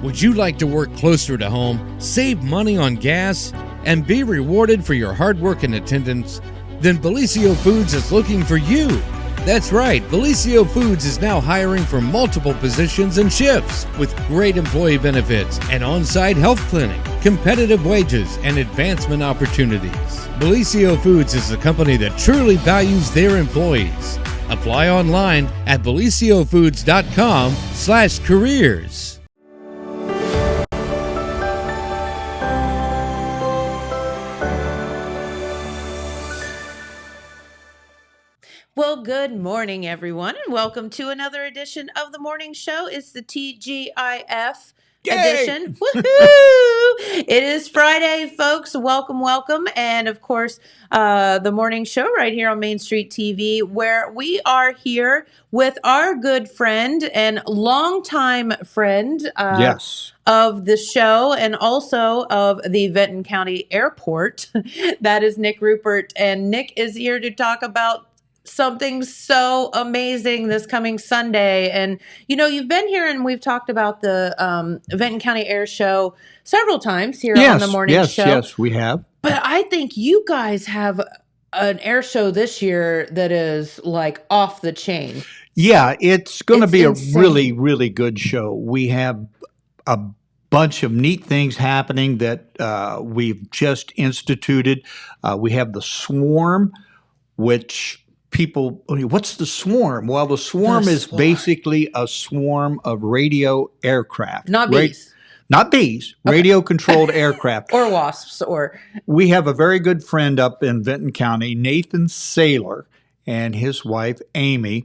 Would you like to work closer to home, save money on gas, and be rewarded for your hard work and attendance? Then Bellisio Foods is looking for you. That's right, Bellisio Foods is now hiring for multiple positions and shifts with great employee benefits, an on-site health clinic, competitive wages, and advancement opportunities. Bellisio Foods is a company that truly values their employees. Apply online at belisiofoods.com/careers. Well, good morning, everyone, and welcome to another edition of the morning show. It's the TGIF edition. Woohoo! It is Friday, folks. Welcome, welcome. And of course, the morning show right here on Main Street TV, where we are here with our good friend and longtime friend of the show and also of the Vinton County Airport. That is Nick Rupert. And Nick is here to talk about something so amazing this coming Sunday. And, you know, you've been here and we've talked about the Vinton County Air Show several times here on the morning show. Yes, we have. But I think you guys have an air show this year that is like off the chain. Yeah, it's going to be insane. A really, really good show. We have a bunch of neat things happening that we've just instituted. We have the Swarm, which people, what's the Swarm? Well, the Swarm is basically a swarm of radio aircraft. Not bees. Not bees, radio-controlled aircraft. Or wasps. Or we have a very good friend up in Vinton County, Nathan Saylor, and his wife, Amy.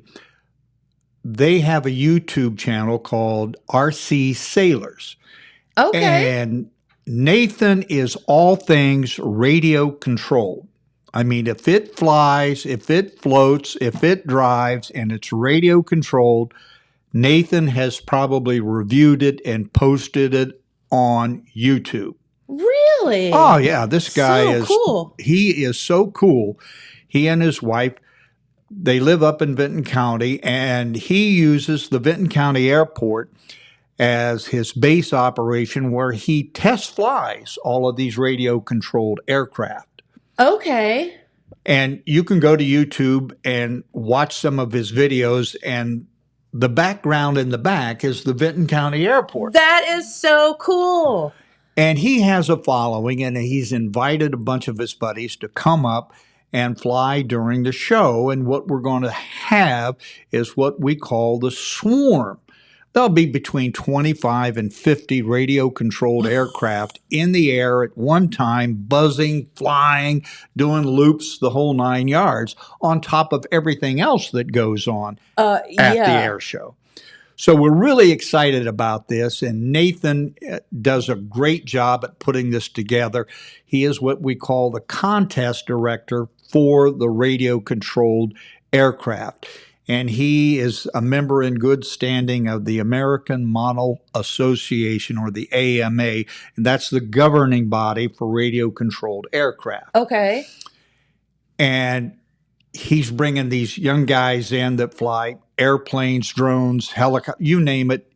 They have a YouTube channel called RC Sailors. Okay. And Nathan is all things radio-controlled. I mean, if it flies, if it floats, if it drives, and it's radio controlled, Nathan has probably reviewed it and posted it on YouTube. Really? Oh, yeah. This guy is cool. He is so cool. He and his wife, they live up in Vinton County, and he uses the Vinton County Airport as his base operation where he test flies all of these radio controlled aircraft. Okay. And you can go to YouTube and watch some of his videos, and the background in the back is the Vinton County Airport. That is so cool. And he has a following, and he's invited a bunch of his buddies to come up and fly during the show. And what we're going to have is what we call the Swarm. There'll be between 25 and 50 radio-controlled aircraft in the air at one time, buzzing, flying, doing loops, the whole 9 yards, on top of everything else that goes on at the air show. So we're really excited about this, and Nathan does a great job at putting this together. He is what we call the contest director for the radio-controlled aircraft. And he is a member in good standing of the American Model Association, or the AMA, and that's the governing body for radio-controlled aircraft. Okay. And he's bringing these young guys in that fly airplanes, drones, helicopters, you name it.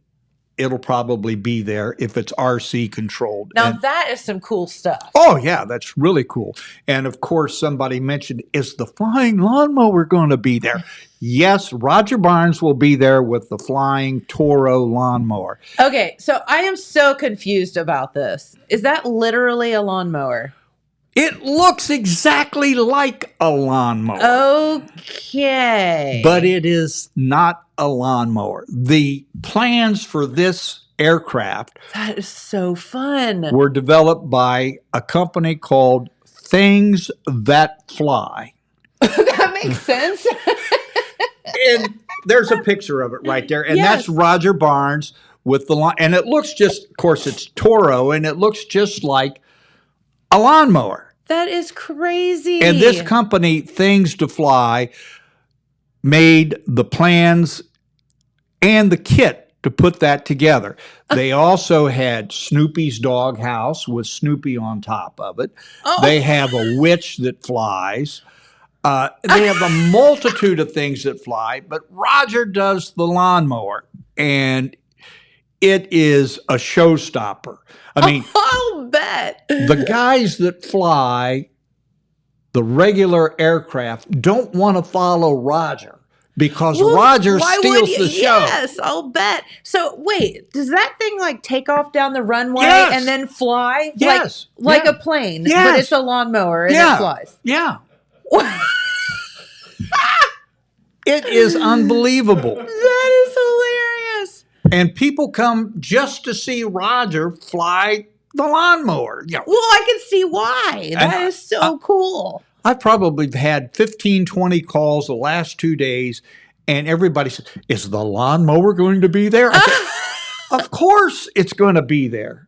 It'll probably be there if it's RC controlled. Now that is some cool stuff. Oh, yeah, that's really cool. And of course, somebody mentioned, is the flying lawnmower going to be there? Yes, Roger Barnes will be there with the flying Toro lawnmower. Okay, so I am so confused about this. Is that literally a lawnmower? It looks exactly like a lawnmower. Okay. But it is not a lawnmower. The plans for this aircraft, that is so fun, were developed by a company called Things That Fly. That makes sense. And there's a picture of it right there. And that's Roger Barnes with the lawn. And it looks just, of course, it's Toro, and it looks just like a lawnmower. That is crazy. And this company, Things to Fly, made the plans and the kit to put that together. They also had Snoopy's doghouse with Snoopy on top of it. Oh. They have a witch that flies. They have a multitude of things that fly, but Roger does the lawnmower. And it is a showstopper. I mean, I'll bet. the guys that fly the regular aircraft don't want to follow Roger because Roger steals the show. Yes, I'll bet. So wait, does that thing like take off down the runway Yes. and then fly? Yes. Like a plane, Yes. but it's a lawnmower and it flies. Yeah. It is unbelievable. That is hilarious. And people come just to see Roger fly the lawnmower. You know, Well, I can see why. That is so cool. I've probably had 15, 20 calls the last 2 days, and everybody says, is the lawnmower going to be there? I said, of course it's going to be there.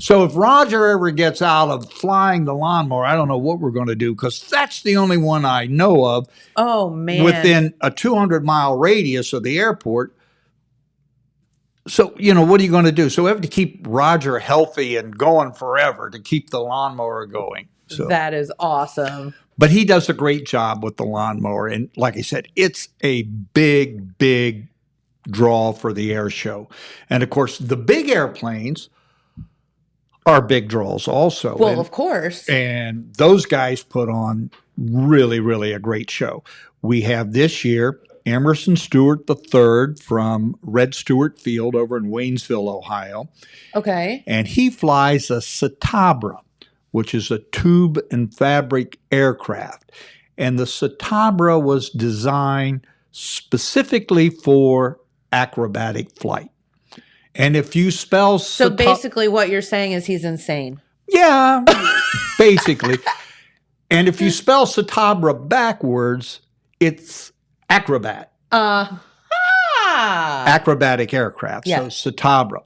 So if Roger ever gets out of flying the lawnmower, I don't know what we're going to do because that's the only one I know of within a 200-mile radius of the airport. So, what are you going to do? So we have to keep Roger healthy and going forever to keep the lawnmower going. So That is awesome. But he does a great job with the lawnmower. And like I said, it's a big, big draw for the air show. And of course, the big airplanes are big draws also. Well, of course. And those guys put on really, really a great show. We have this year Emerson Stewart III from Red Stewart Field over in Waynesville, Ohio. Okay. And he flies a Citabra, which is a tube and fabric aircraft. And the Citabra was designed specifically for acrobatic flight. And if you spell So basically what you're saying is he's insane. Yeah, basically. And if you spell Citabra backwards, it's acrobat. Acrobatic aircraft, Yeah. so Citabra.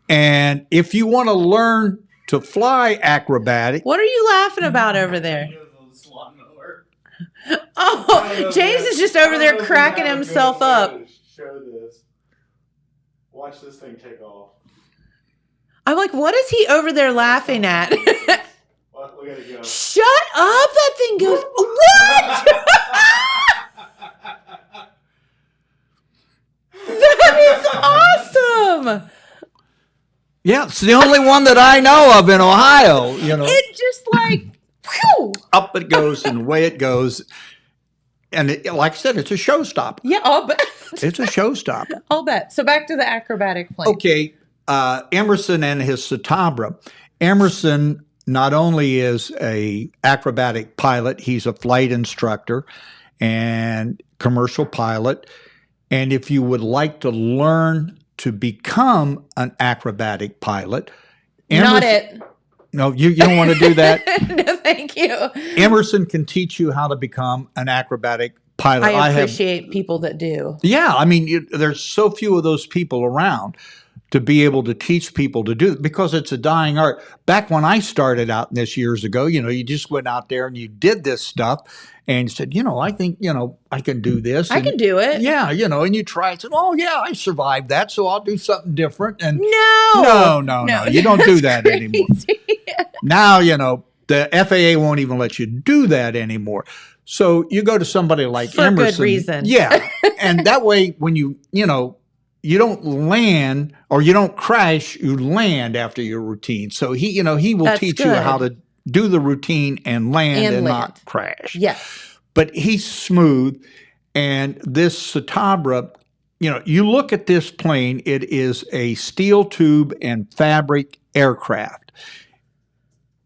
And if you want to learn to fly acrobatic, What are you laughing about over there? Oh, James is just over there cracking himself up. Show this. Watch this thing take off. I'm like, what is he over there laughing at? Well, we gotta go. Shut up! That thing goes. What? That is awesome. yeah, it's the only one that I know of in Ohio. It just like, whew. Up it goes and away it goes. And like I said, it's a showstopper. Yeah, I'll bet. It's a showstopper. I'll bet. So back to the acrobatic plane. Okay, Emerson and his Citabra. Emerson not only is a acrobatic pilot, he's a flight instructor and commercial pilot. And if you would like to learn to become an acrobatic pilot, Not it. No, you don't want to do that. No, thank you. Emerson can teach you how to become an acrobatic pilot. I appreciate people that do. Yeah, I mean, there's so few of those people around to be able to teach people to do it because it's a dying art. Back when I started out in this years ago, you just went out there and you did this stuff and said, I think, I can do this. I can do it. Yeah, and you try it. Said, oh, yeah, I survived that, so I'll do something different. And No, you don't do that crazy. anymore. Now, the FAA won't even let you do that anymore. So you go to somebody like For Emerson. good reason. Yeah. And that way, when you don't land or you don't crash, you land after your routine. So he will That's teach you good. how to do the routine and land and land. not crash. Yes. But he's smooth. And this Citabra, you look at this plane, it is a steel tube and fabric aircraft.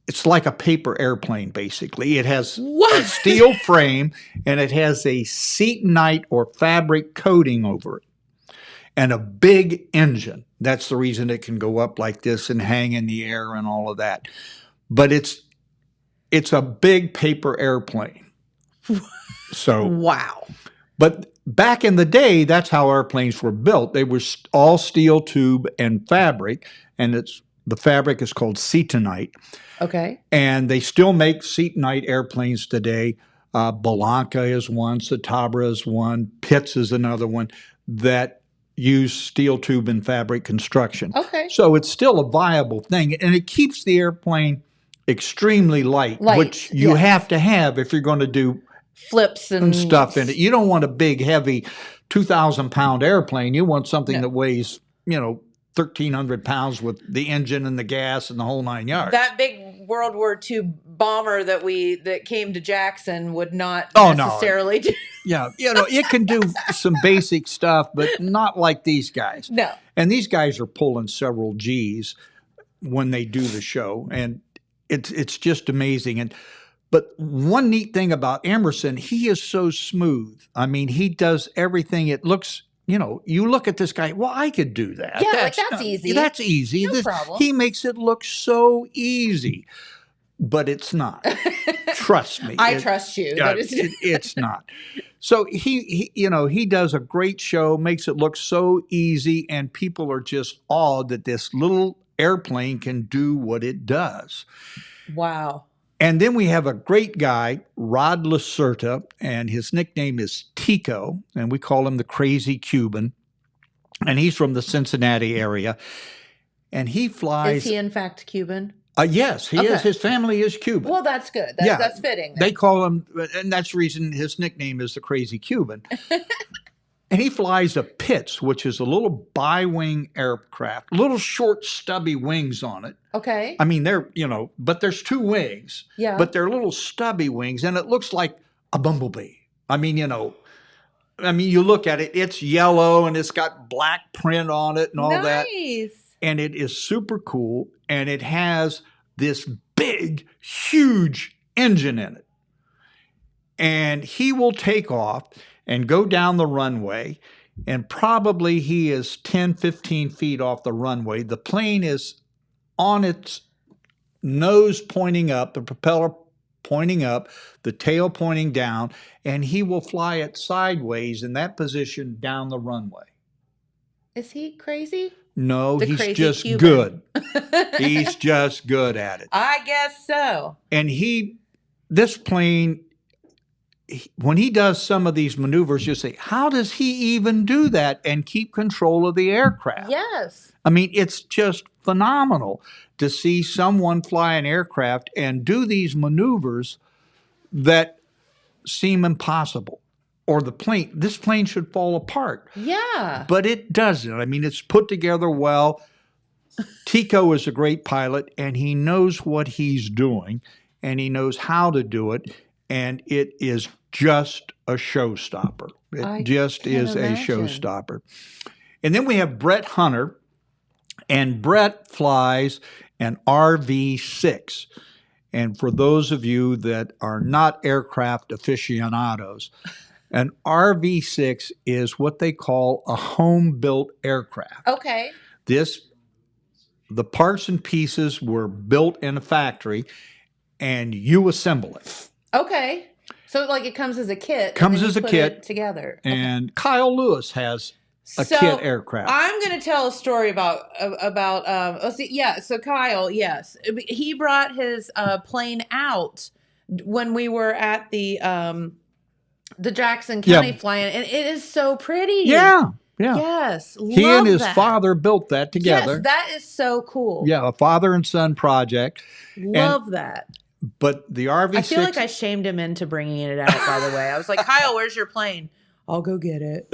It's like a paper airplane, basically. It has a steel frame and it has a setonite or fabric coating over it and a big engine. That's the reason it can go up like this and hang in the air and all of that. But it's a big paper airplane. So Wow. But back in the day, that's how airplanes were built. They were all steel tube and fabric, and the fabric is called setonite. Okay. And they still make setonite airplanes today. Belanca is one, Citabra is one, Pitts is another one that use steel tube and fabric construction. Okay. So it's still a viable thing, and it keeps the airplane extremely light, which you have to have if you're going to do Flips and stuff in it. You don't want a big, heavy 2,000-pound airplane. You want something that weighs, 1,300 pounds with the engine and the gas and the whole 9 yards. That big World War II bomber that came to Jackson would not Oh, necessarily do. Yeah, it can do some basic stuff, but not like these guys. No. And these guys are pulling several G's when they do the show, and it's just amazing. But one neat thing about Emerson, he is so smooth. I mean, he does everything. It looks, you look at this guy, well, I could do that. Yeah, that's easy. That's easy. No problem. He makes it look so easy, but it's not. Trust me. I trust you. It's not. So he does a great show, makes it look so easy, and people are just awed that this little airplane can do what it does. Wow. And then we have a great guy, Rod Lacerta, and his nickname is Tico, and we call him the Crazy Cuban. And he's from the Cincinnati area. And he flies. Is he in fact Cuban? Yes, he is. His family is Cuban. Well, that's good. That's fitting. They call him, and that's the reason his nickname is the Crazy Cuban. And he flies a Pitts, which is a little bi-wing aircraft, little short, stubby wings on it. Okay. I mean, they're, but there's 2 wings. Yeah. But they're little stubby wings, and it looks like a bumblebee. I mean, you look at it, it's yellow, and it's got black print on it and all that. Nice. And it is super cool, and it has this big, huge engine in it. And he will take off and go down the runway, and probably he is 10, 15 feet off the runway. The plane is on its nose pointing up, the propeller pointing up, the tail pointing down, and he will fly it sideways in that position down the runway. Is he crazy? No, he's just Cuban. good. He's just good at it. I guess so. And this plane, when he does some of these maneuvers, you say, how does he even do that and keep control of the aircraft? Yes. I mean, it's just phenomenal to see someone fly an aircraft and do these maneuvers that seem impossible. Or this plane should fall apart. Yeah. But it doesn't. I mean, it's put together well. Tico is a great pilot, and he knows what he's doing, and he knows how to do it, and it is just a showstopper. It just is a showstopper. And then we have Brett Hunter, and Brett flies an RV-6. And for those of you that are not aircraft aficionados, an RV-6 is what they call a home-built aircraft. Okay. The parts and pieces were built in a factory, and you assemble it. Okay. So it comes as a kit. Comes as a kit together. And Kyle Lewis has a kit aircraft. I'm going to tell a story about so Kyle, yes, he brought his plane out when we were at the Jackson County flying, and it is so pretty. Yeah. Yes. He and his father built that together. Yes, that is so cool. Yeah, a father and son project. Love that. But the RV-6... I feel like I shamed him into bringing it out, by the way. I was like, Kyle, where's your plane? I'll go get it.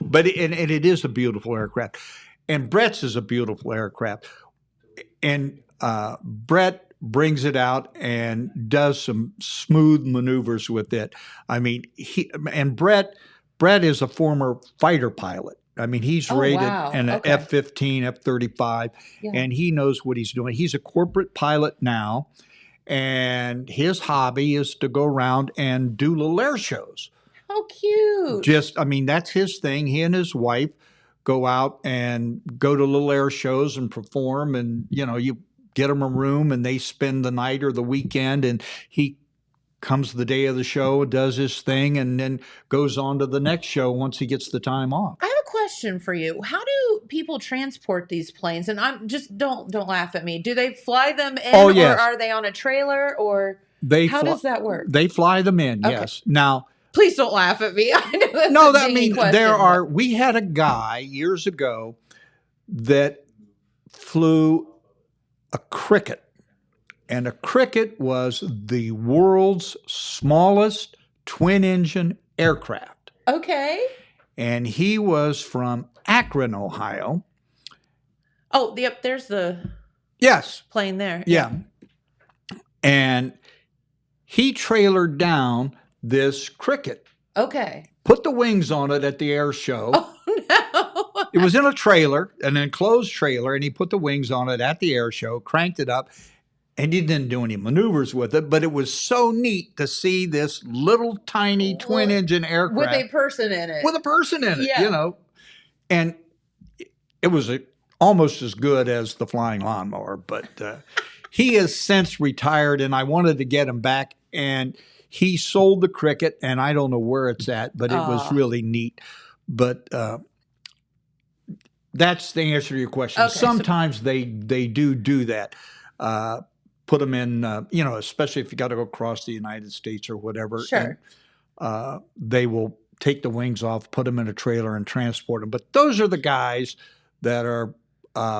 But it is a beautiful aircraft. And Brett's is a beautiful aircraft. And Brett brings it out and does some smooth maneuvers with it. I mean, Brett is a former fighter pilot. I mean, he's rated in an F-15, F-35, and he knows what he's doing. He's a corporate pilot now, and his hobby is to go around and do little air shows. How cute. That's his thing. He and his wife go out and go to little air shows and perform, and, you get them a room and they spend the night or the weekend, and he comes the day of the show, does his thing, and then goes on to the next show once he gets the time off. I have a question for you. How do people transport these planes? And I'm just don't laugh at me. Do they fly them in, or are they on a trailer, or how does that work? They fly them in. Okay. Yes. Now, please don't laugh at me. I know that's we had a guy years ago that flew a Cricket. And a Cricket was the world's smallest twin-engine aircraft. Okay. And he was from Akron, Ohio. Oh, yep. There's the Yes. plane there. Yeah. And he trailered down this cricket. Okay. Put the wings on it at the air show. Oh no. It was in a trailer, an enclosed trailer, and he put the wings on it at the air show, cranked it up, and he didn't do any maneuvers with it. But it was so neat to see this little tiny twin-engine aircraft with a person in it. with a person in it, Yeah. you know. And it was almost as good as the flying lawnmower, but he has since retired, and I wanted to get him back, and he sold the cricket, and I don't know where it's at, but it was really neat. But that's the answer to your question. Okay, Sometimes they do that. Put them in, especially if you got to go across the United States or whatever. Sure. And, they will take the wings off, put them in a trailer, and transport them. But those are the guys that are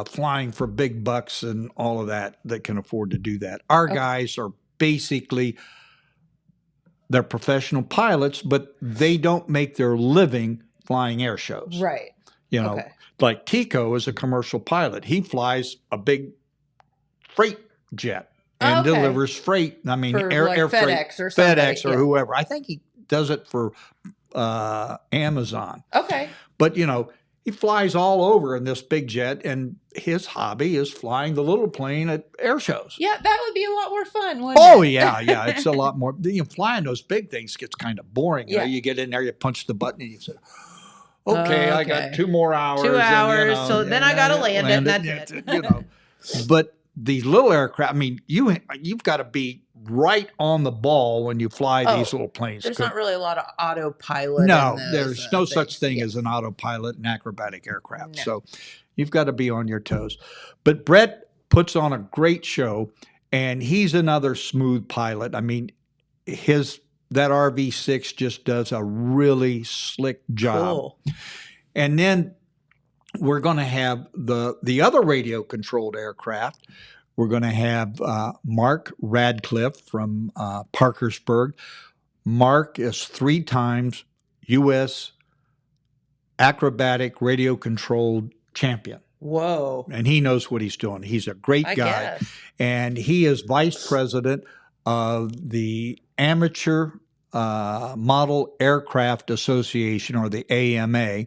flying for big bucks and all of that can afford to do that. Our guys are basically, they're professional pilots, but they don't make their living flying air shows. Right. You know, like Tico is a commercial pilot. He flies a big freight jet and delivers freight. I mean, for air FedEx freight, or somebody. FedEx or whoever. I think he does it for Amazon. Okay. But, he flies all over in this big jet, and his hobby is flying the little plane at air shows. Yeah, that would be a lot more fun, wouldn't it? Yeah. It's a lot more. Flying those big things gets kind of boring. You know, you get in there, you punch the button, and you say, okay, I got 2 more hours. 2 hours, and, so then I got to land it, and that's it. But these little aircraft, I mean, you've got to be right on the ball when you fly these little planes. There's not really a lot of autopilot. No, in those, there's no things. such thing as an autopilot in acrobatic aircraft. No. So you've got to be on your toes. But Brett puts on a great show, and he's another smooth pilot. I mean, that RV6 just does a really slick job. Cool. And then we're going to have the other radio-controlled aircraft. We're going to have Mark Radcliffe from Parkersburg. Mark is 3 times U.S. acrobatic radio-controlled champion. Whoa. And he knows what he's doing. He's a great guy. Guess. And he is vice president of the Amateur Model Aircraft Association, or the AMA.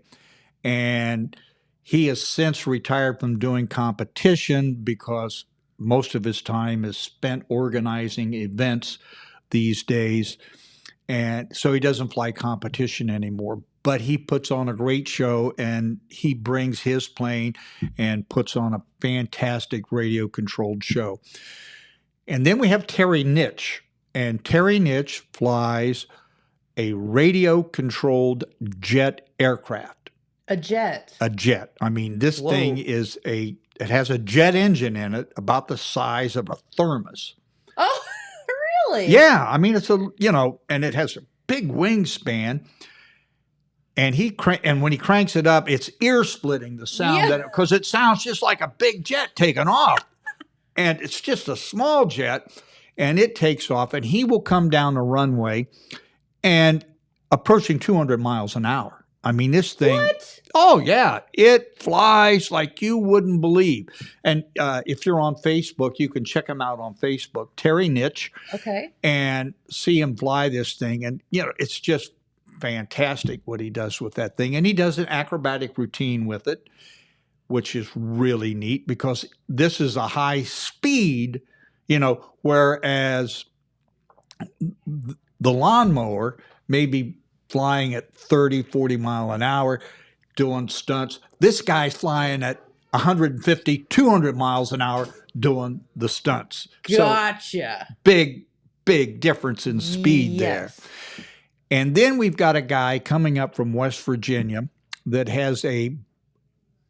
And he has since retired from doing competition because most of his time is spent organizing events these days. And so he doesn't fly competition anymore. But he puts on a great show, and he brings his plane and puts on a fantastic radio-controlled show. And then we have Terry Nitch. And Terry Nitch flies a radio-controlled jet aircraft. A jet? A jet. I mean, this thing is it has a jet engine in it about the size of a thermos. Oh, really? Yeah. I mean, it's and it has a big wingspan. And and when he cranks it up, it's ear-splitting, the sound, because it sounds just like a big jet taking off. And it's just a small jet, and it takes off, and he will come down the runway and approaching 200 miles an hour. I mean, this thing. What? Oh, yeah. It flies like you wouldn't believe. And if you're on Facebook, you can check him out on Facebook, Terry Nitch. Okay. And see him fly this thing. And, it's just fantastic what he does with that thing. And he does an acrobatic routine with it, which is really neat because this is a high speed, whereas the lawnmower may be flying at 30, 40 mile an hour, doing stunts. This guy's flying at 150, 200 miles an hour doing the stunts. Gotcha. So big difference in speed there. And then we've got a guy coming up from West Virginia that has a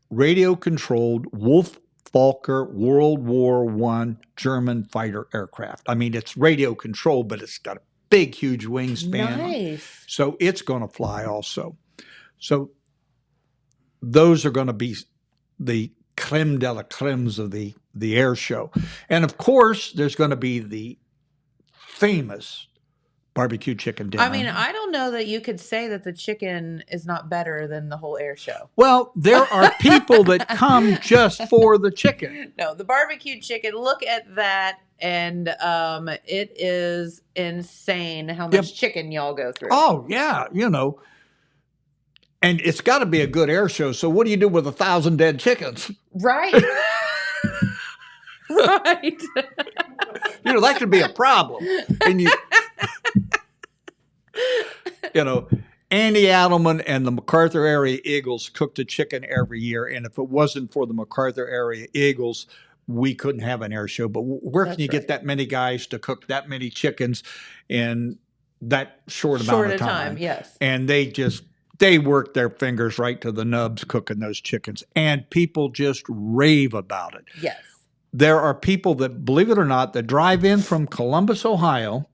radio-controlled Wolf-Walker World War I German fighter aircraft. I mean, it's radio-controlled, but it's got a big, huge wingspan. Nice. So it's going to fly also. So those are going to be the creme de la cremes of the air show. And of course, there's going to be the famous barbecue chicken dinner. I mean, I don't know that you could say that the chicken is not better than the whole air show. Well, there are people that come just for the chicken. No, the barbecue chicken, look at that. And it is insane how much chicken y'all go through. Oh, yeah, And it's got to be a good air show. So what do you do with 1,000 dead chickens? Right. Right. That could be a problem. And Andy Adelman and the MacArthur Area Eagles cooked the chicken every year. And if it wasn't for the MacArthur Area Eagles, we couldn't have an air show. But where can you get that many guys to cook that many chickens in that short amount of time? Yes. And they work their fingers right to the nubs cooking those chickens. And people just rave about it. Yes. There are people that, believe it or not, that drive in from Columbus, Ohio,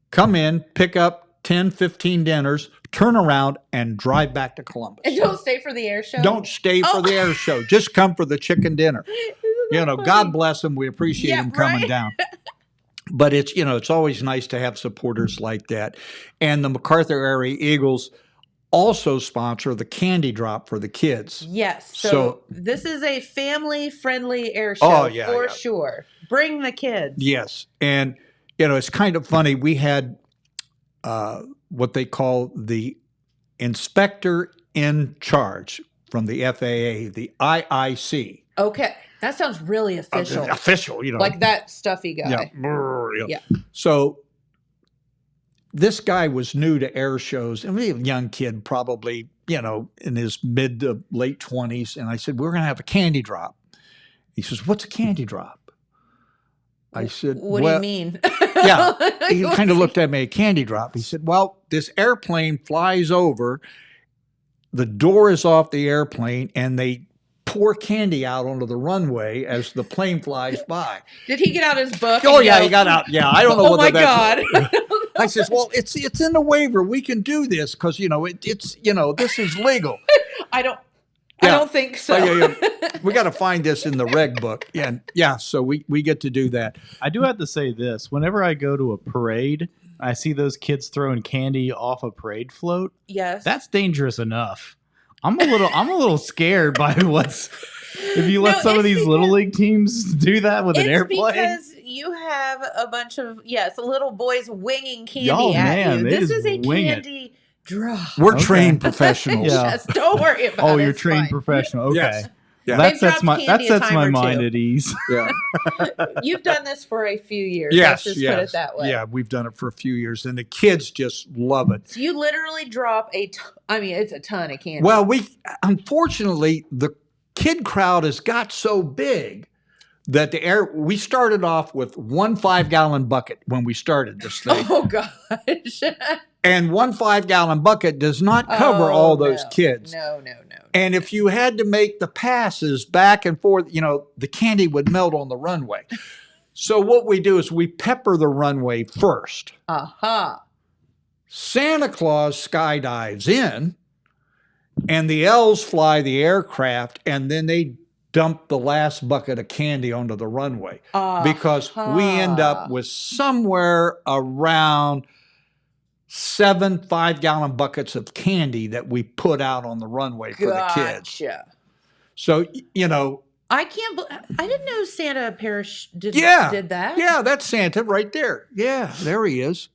come in, pick up 10, 15 dinners, turn around, and drive back to Columbus. And don't stay for the air show? Don't stay for the air show. Just come for the chicken dinner. God bless them. We appreciate them coming down. But it's always nice to have supporters like that. And the MacArthur Area Eagles also sponsor the candy drop for the kids. Yes. So this is a family-friendly air show for sure. Bring the kids. Yes. And, it's kind of funny. We had what they call the inspector in charge from the FAA, the IIC. Okay. That sounds really official. Official, Like that stuffy guy. Yeah. So this guy was new to air shows, and a young kid, probably, in his mid to late 20s. And I said, we're going to have a candy drop. He says, what's a candy drop? I said, what do you mean? Yeah. He kind of looked at me, a candy drop. He said, well, this airplane flies over, the door is off the airplane, and they pour candy out onto the runway as the plane flies by. Did he get out his book? Oh, yeah, he got out. Yeah, I don't know whether that's... Oh, my God. I says, well, it's in the waiver. We can do this because, it's this is legal. I don't think so. We got to find this in the reg book. Yeah, so we get to do that. I do have to say this. Whenever I go to a parade, I see those kids throwing candy off a parade float. Yes. That's dangerous enough. I'm a little scared by if you let some of these little league teams do that with an airplane. It's because you have a bunch of little boys winging candy at you. This is a candy drop. We're trained professionals. Yes, don't worry about it. Oh, you're trained professional. Okay. Yes. Yeah. That sets my mind at ease. Yeah. You've done this for a few years. Yes, Let's just put it that way. Yeah, we've done it for a few years, and the kids just love it. So you literally drop it's a ton of candy. Well, unfortunately, the kid crowd has got so big that we started off with 1 5-gallon bucket when we started this thing. Oh, gosh. And 1 5-gallon bucket does not cover all those kids. No. And if you had to make the passes back and forth, the candy would melt on the runway. So what we do is we pepper the runway first. Santa Claus skydives in, and the elves fly the aircraft, and then they dump the last bucket of candy onto the runway. Because we end up with somewhere around 7 5-gallon buckets of candy that we put out on the runway for the kids. So, I didn't know Santa Parish did that. Yeah, that's Santa right there. Yeah, there he is.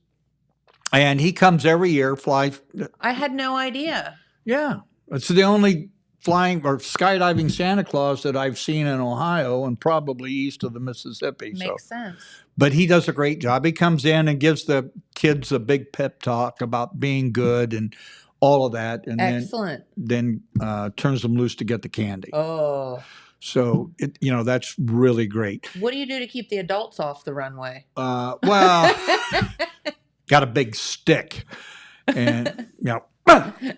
And he comes every year, flies. I had no idea. Yeah. It's the only flying or skydiving Santa Claus that I've seen in Ohio and probably east of the Mississippi. Makes sense. But he does a great job. He comes in and gives the kids a big pep talk about being good and all of that. And excellent. Then turns them loose to get the candy. Oh. So, that's really great. What do you do to keep the adults off the runway? Well, got a big stick and,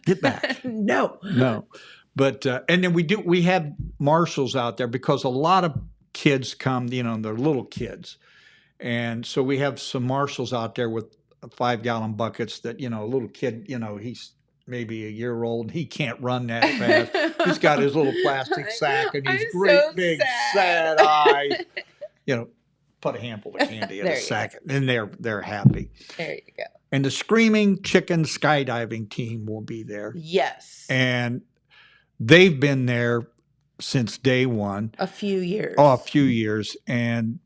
get back. No. But, and then we have marshals out there because a lot of kids come, they're little kids. And so we have some marshals out there with 5-gallon buckets that, a little kid, he's maybe a year old and he can't run that fast. He's got his little plastic sack and his great big sad eyes, put a handful of candy in There a you sack, and they're happy. There you go. And the Screaming Chicken skydiving team will be there. Yes. And they've been there since day one. A few years. Oh, a few years. And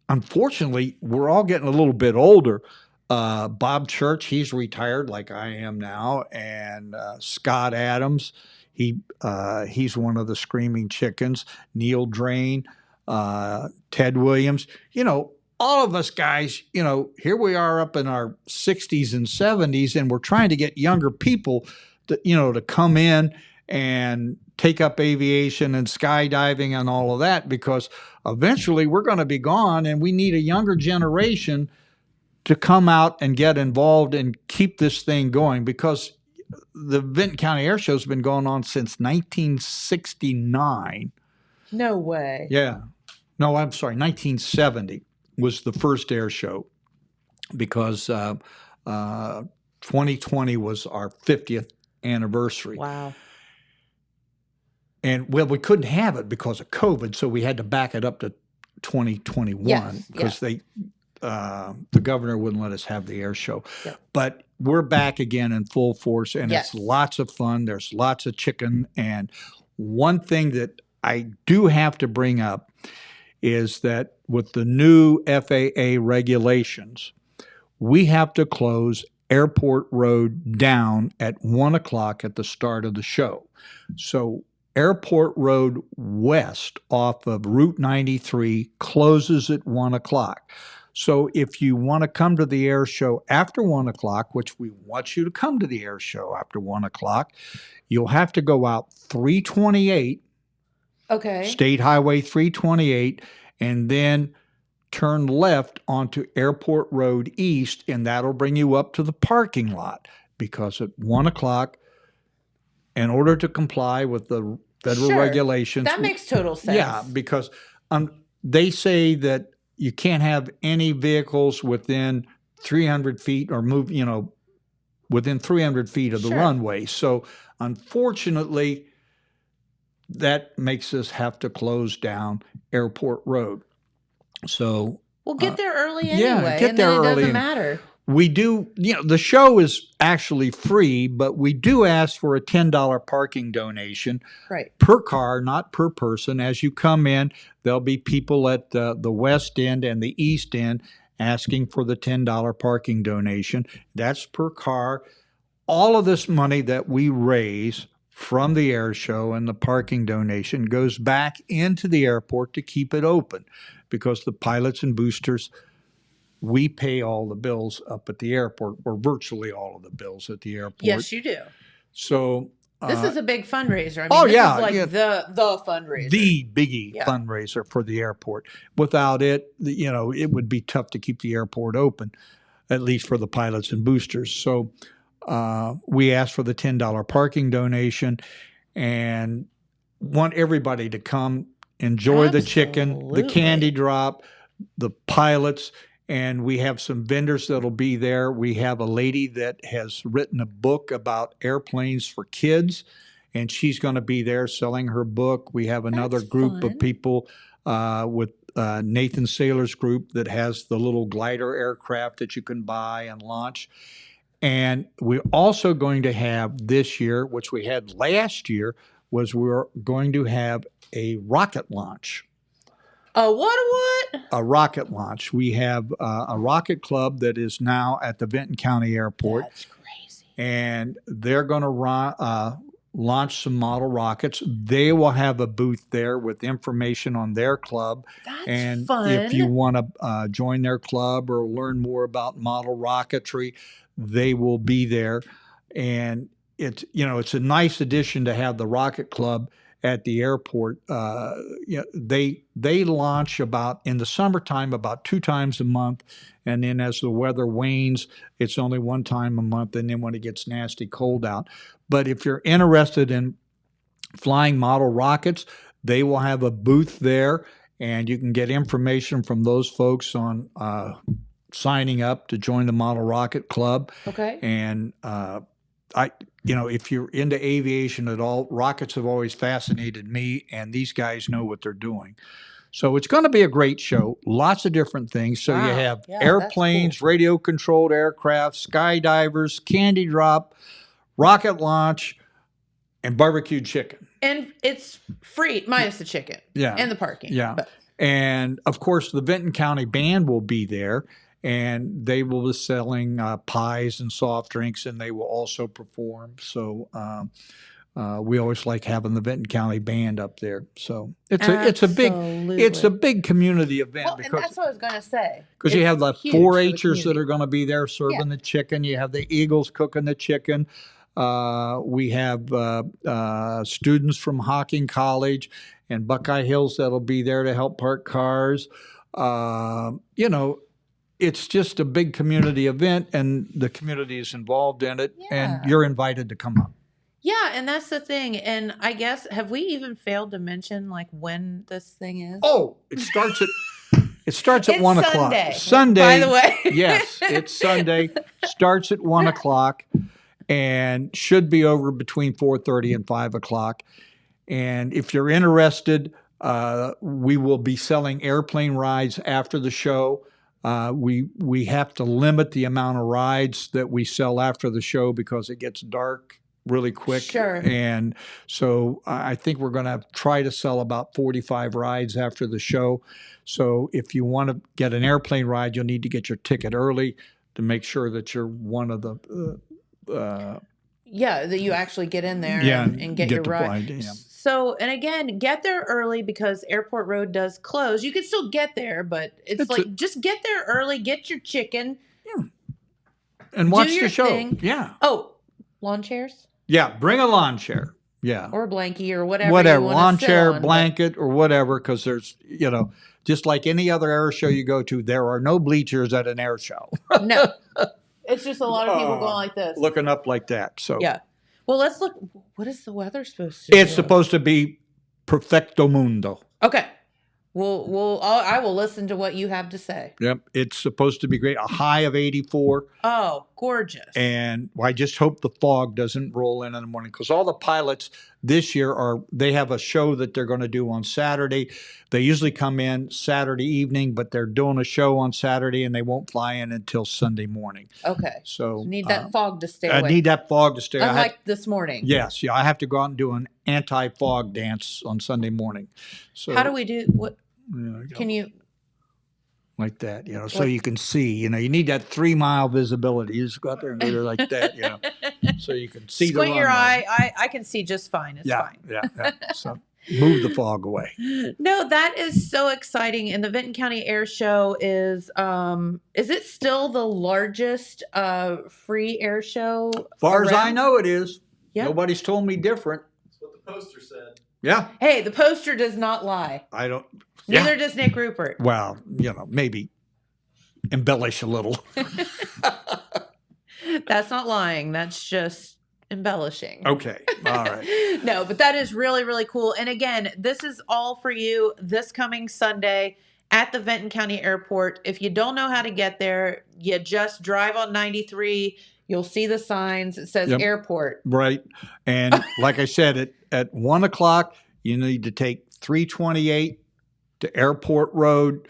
unfortunately, we're all getting a little bit older. Bob Church, he's retired like I am now. And Scott Adams, he's one of the Screaming Chickens. Neil Drain, Ted Williams. All of us guys, here we are up in our 60s and 70s, and we're trying to get younger people to come in and take up aviation and skydiving and all of that, because eventually we're going to be gone, and we need a younger generation to come out and get involved and keep this thing going, because the Vinton County Air Show has been going on since 1969. No way. Yeah. No, I'm sorry, 1970. Was the first air show, because 2020 was our 50th anniversary. Wow. And we couldn't have it because of COVID, so we had to back it up to 2021 because the governor wouldn't let us have the air show. Yep. But we're back again in full force, and it's lots of fun. There's lots of chicken. And one thing that I do have to bring up is that with the new FAA regulations, we have to close Airport Road down at 1 o'clock at the start of the show. So Airport Road West off of Route 93 closes at 1 o'clock. So if you want to come to the air show after 1 o'clock, which we want you to come to the air show after 1 o'clock, you'll have to go out 328, State Highway 328, and then turn left onto Airport Road East, and that'll bring you up to the parking lot, because at 1 o'clock, in order to comply with the federal regulations. That makes total sense. Yeah, because they say that you can't have any vehicles within 300 feet or move, within 300 feet of the runway. So unfortunately, that makes us have to close down Airport Road. So we'll get there early anyway. Get there early. It doesn't matter. We do, the show is actually free, but we do ask for a $10 parking donation per car, not per person. As you come in, there'll be people at the west end and the east end asking for the $10 parking donation. That's per car. All of this money that we raise from the air show and the parking donation goes back into the airport to keep it open, because the pilots and boosters, we pay all the bills up at the airport, or virtually all of the bills at the airport. Yes, you do. So this is a big fundraiser. I mean, this is like the fundraiser. The biggie fundraiser for the airport. Without it, it would be tough to keep the airport open, at least for the pilots and boosters. So we asked for the $10 parking donation and want everybody to come enjoy the chicken, the candy drop, the pilots. And we have some vendors that'll be there. We have a lady that has written a book about airplanes for kids, and she's going to be there selling her book. We have another group of people with Nathan Saylor's group that has the little glider aircraft that you can buy and launch. And we're also going to have this year, which we had last year, was we're going to have a rocket launch. A what? A rocket launch. We have a rocket club that is now at the Vinton County Airport. That's crazy. And they're going to launch some model rockets. They will have a booth there with information on their club. That's fun. If you want to join their club or learn more about model rocketry, they will be there. And it's a nice addition to have the rocket club at the airport. They launch in the summertime about 2 times a month, and then as the weather wanes, it's only 1 time a month, and then when it gets nasty cold out. But if you're interested in flying model rockets, they will have a booth there, and you can get information from those folks on signing up to join the Model Rocket Club. Okay. And if you're into aviation at all, rockets have always fascinated me, and these guys know what they're doing. So it's going to be a great show. Lots of different things. So you Wow. have Yeah, that's airplanes, radio-controlled aircraft, skydivers, candy drop, rocket launch, and barbecued chicken. And it's free, minus the chicken. Yeah. And the parking. Yeah. But And of course, the Vinton County Band will be there, and they will be selling pies and soft drinks, and they will also perform. So we always like having the Vinton County Band up there. So it's a big community event. Well, and that's what I was going to say. Because you have the It's huge for the 4-Hers that community. are going to be there serving the chicken. You have the Eagles cooking the chicken. We have students from Hocking College and Buckeye Hills that'll be there to help park cars. It's just a big community event, and the community is involved in it, and you're invited to come up. Yeah, and that's the thing. And I guess, have we even failed to mention like when this thing is? Oh, it starts at It's 1 o'clock. Sunday. Sunday. By the way. Yes, it's Sunday. Starts at 1 o'clock and should be over between 4:30 and 5 o'clock. And if you're interested, we will be selling airplane rides after the show. We have to limit the amount of rides that we sell after the show because it gets dark really quick. Sure. And so I think we're going to try to sell about 45 rides after the show. So if you want to get an airplane ride, you'll need to get your ticket early to make sure that you're one of the that you actually get in there and get your the ride. yeah. So, and again, get there early because Airport Road does close. You can still get there, but just get there early, get your chicken. And watch your the show. thing. Yeah. Oh, lawn chairs? Yeah, bring a lawn chair. Yeah. Or a blankie or whatever. Whatever, you wanna lawn sit chair, on, blanket, or whatever, because there's, just like any other air show you go to, there are no bleachers at an air show. No. It's just a lot of people going like this. Looking up like that. So Yeah. Well, let's look. What is the weather supposed to be? it's supposed to be perfecto mundo. Okay. I will listen to what you have to say. Yep. It's supposed to be great. A high of 84. Oh, gorgeous. And I just hope the fog doesn't roll in the morning because all the pilots this year they have a show that they're going to do on Saturday. They usually come in Saturday evening, but they're doing a show on Saturday and they won't fly in until Sunday morning. Okay. So need that fog to stay away. I need that fog to stay. Unlike this morning. Yes. Yeah. I have to go out and do an anti-fog dance on Sunday morning. So how do we do what? Can you like that, so you can see, you need that 3-mile visibility. You just go out there and go there like that, so you can see squint the your runway. eye. I can see just fine. It's fine. Yeah. So move the fog away. No, that is so exciting. And the Vinton County Air Show is it still the largest free air show? Far as I around? know, it is. Yep. Nobody's told me different. That's what the poster said. Yeah. Hey, the poster does not lie. I don't. Neither does Nick Rupert. Well, maybe embellish a little. That's not lying. That's just embellishing. Okay. All right. No, but that is really, really cool. And again, this is all for you this coming Sunday at the Vinton County Airport. If you don't know how to get there, you just drive on 93. You'll see the signs. It says airport. Right. And like I said, at 1 o'clock, you need to take 328 to Airport Road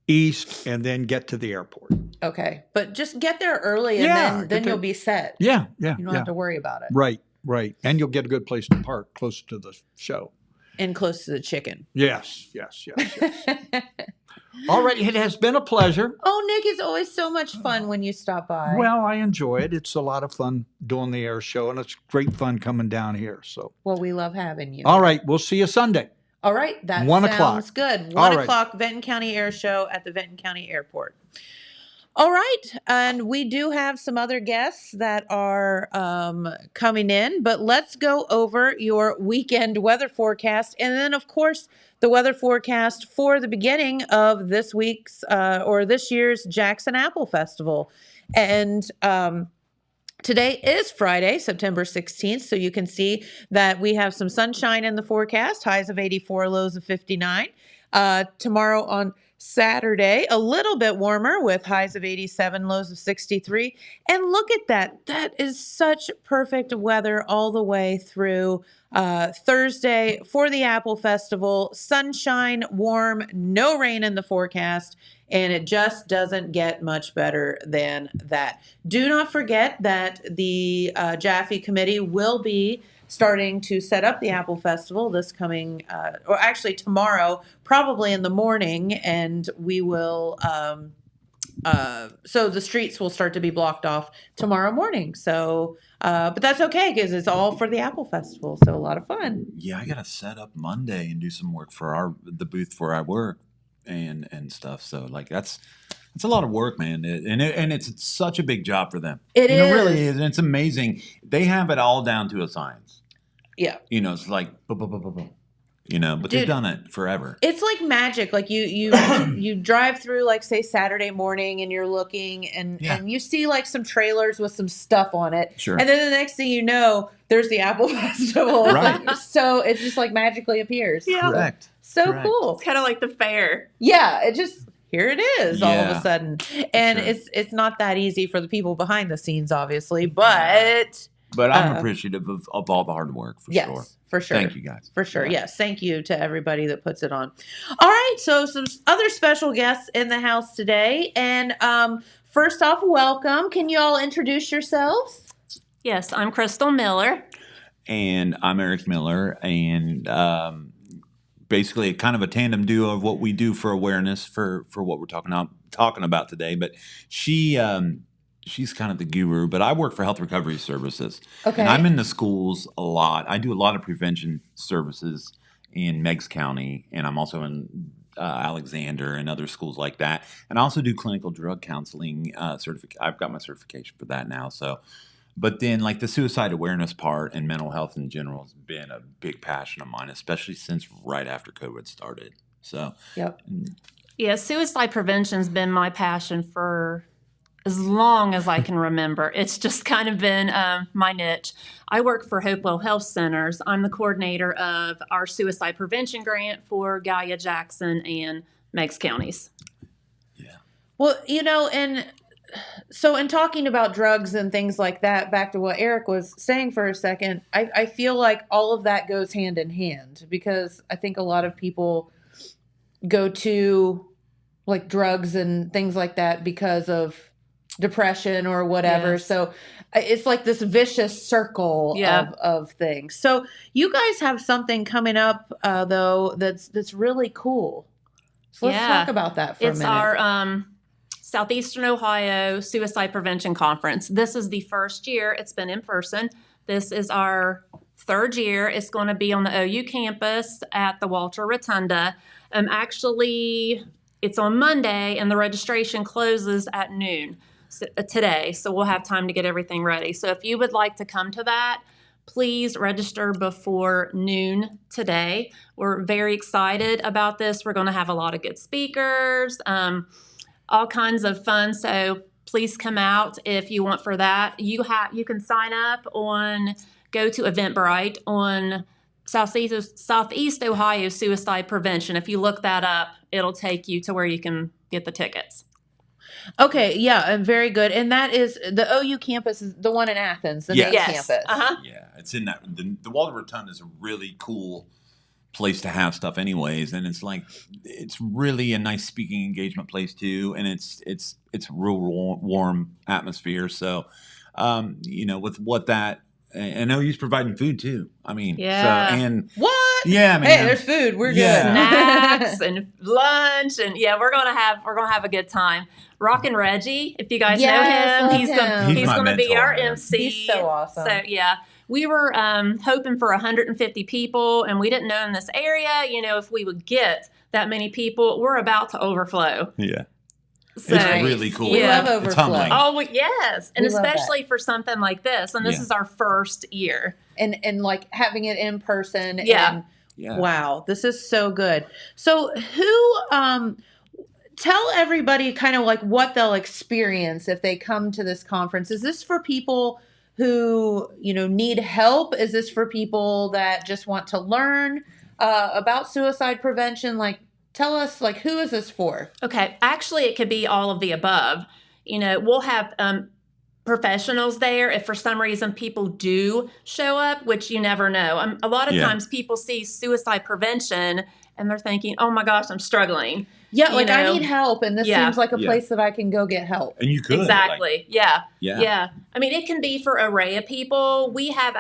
East and then get to the airport. Okay. But just get there early and then you'll be set. Yeah. You don't have to worry about it. Right. And you'll get a good place to park close to the show. And close to the chicken. Yes. All right. It has been a pleasure. Oh, Nick, it's always so much fun when you stop by. Well, I enjoy it. It's a lot of fun doing the air show, and it's great fun coming down here. So, well, we love having you. All right. We'll see you Sunday. All right. That 1 sounds o'clock. good. All 1 right. o'clock, Vinton County Air Show at the Vinton County Airport. All right. And we do have some other guests that are coming in, but let's go over your weekend weather forecast. And then, of course, the weather forecast for the beginning of this week's or this year's Jackson Apple Festival. And today is Friday, September 16th, so you can see that we have some sunshine in the forecast, highs of 84, lows of 59. Tomorrow on Saturday, a little bit warmer with highs of 87, lows of 63. And look at that. That is such perfect weather all the way through Thursday for the Apple Festival. Sunshine, warm, no rain in the forecast. And it just doesn't get much better than that. Do not forget that the Jaffe Committee will be starting to set up the Apple Festival this coming, or actually tomorrow, probably in the morning, and we will, so the streets will start to be blocked off tomorrow morning. So, but that's okay because it's all for the Apple Festival, so a lot of fun. Yeah, I gotta set up Monday and do some work for the booth where I work and stuff. So like it's a lot of work, man, and it's such a big job for them. It is. It really is, and it's amazing. They have it all down to a science. Yeah. It's like, but Dude, they've done it forever. It's like magic. Like you you drive through, like, say, Saturday morning, and you're looking and you see like some trailers with some stuff on it. Sure. And then the next thing you know, there's the Apple Festival. Right. So it just like magically appears. Yeah. Correct. So Correct. cool. It's kind of like the fair. Yeah, it just here it is all of a Yeah. sudden. And Sure. it's not that easy for the people behind the scenes, obviously, but But I'm appreciative of all the hard work for yes, sure. for sure. Thank you guys. For sure. Yeah. Yes. Thank you to everybody that puts it on. All right. So some other special guests in the house today. And first off, welcome. Can you all introduce yourselves? Yes, I'm Crystal Miller. And I'm Eric Miller, and basically kind of a tandem duo of what we do for awareness for what we're talking about today. But she's kind of the guru, but I work for Health Recovery Services. Okay. And I'm in the schools a lot. I do a lot of prevention services in Meigs County, and I'm also in Alexander and other schools like that. And I also do clinical drug counseling. I've got my certification for that now. So, but then like the suicide awareness part and mental health in general has been a big passion of mine, especially since right after COVID started. So, Yep. Yeah, suicide prevention's been my passion for as long as I can remember. It's just kind of been my niche. I work for Hopewell Health Centers. I'm the coordinator of our suicide prevention grant for Gallia, Jackson, and Meigs counties. yeah. Well, and so in talking about drugs and things like that, back to what Eric was saying for a second, I feel like all of that goes hand in hand because I think a lot of people go to like drugs and things like that because of depression or whatever. Yes. So it's like this vicious circle of things. So you guys have something coming up though that's really cool. So let's talk about that for a minute. It's our Southeastern Ohio Suicide Prevention Conference. This is the first year it's been in person. This is our third year. It's going to be on the OU campus at the Walter Rotunda. Actually, it's on Monday and the registration closes at noon today. So we'll have time to get everything ready. So if you would like to come to that, please register before noon today. We're very excited about this. We're going to have a lot of good speakers, all kinds of fun. So please come out if you want for that. You can sign up go to Eventbrite on Southeast Ohio Suicide Prevention. If you look that up, it'll take you to where you can get the tickets. Okay, yeah, very good. And that is the OU campus, is the one in Athens, the main campus. Uh-huh. Yeah, it's in that. The Walter Rotunda is a really cool place to have stuff, anyways, and it's really a nice speaking engagement place too, and it's real warm atmosphere. So, with what that, and OU's providing food too. I mean, Yeah. So, and What? yeah, man. Hey, there's food. We're Yeah. good. Snacks and lunch, and we're gonna have a good time. Rockin' Reggie, if you guys Yes, know love him, he's him. He's my gonna be mentor, our man. MC. He's so awesome. So we were hoping for 150 people, and we didn't know in this area, if we would get that many people. We're about to overflow. Yeah, So, it's really cool. We Yeah. love overflow. It's humbling. Oh yes, and We love especially for something like this, and this Yeah. is our first year. And like having it in person. Yeah. And, Yeah. wow, this is so good. So who tell everybody kind of like what they'll experience if they come to this conference. Is this for people who, need help? Is this for people that just want to learn about suicide prevention? Like, tell us, like, who is this for? Okay. Actually, it could be all of the above. We'll have professionals there if for some reason people do show up, which you never know. A lot of times people see suicide prevention and they're thinking, oh my gosh, I'm struggling. Yeah, like I need help, and this seems like a Yeah. place that I can go get help. And you could. Exactly. Yeah. I mean, it can be for an array of people. We had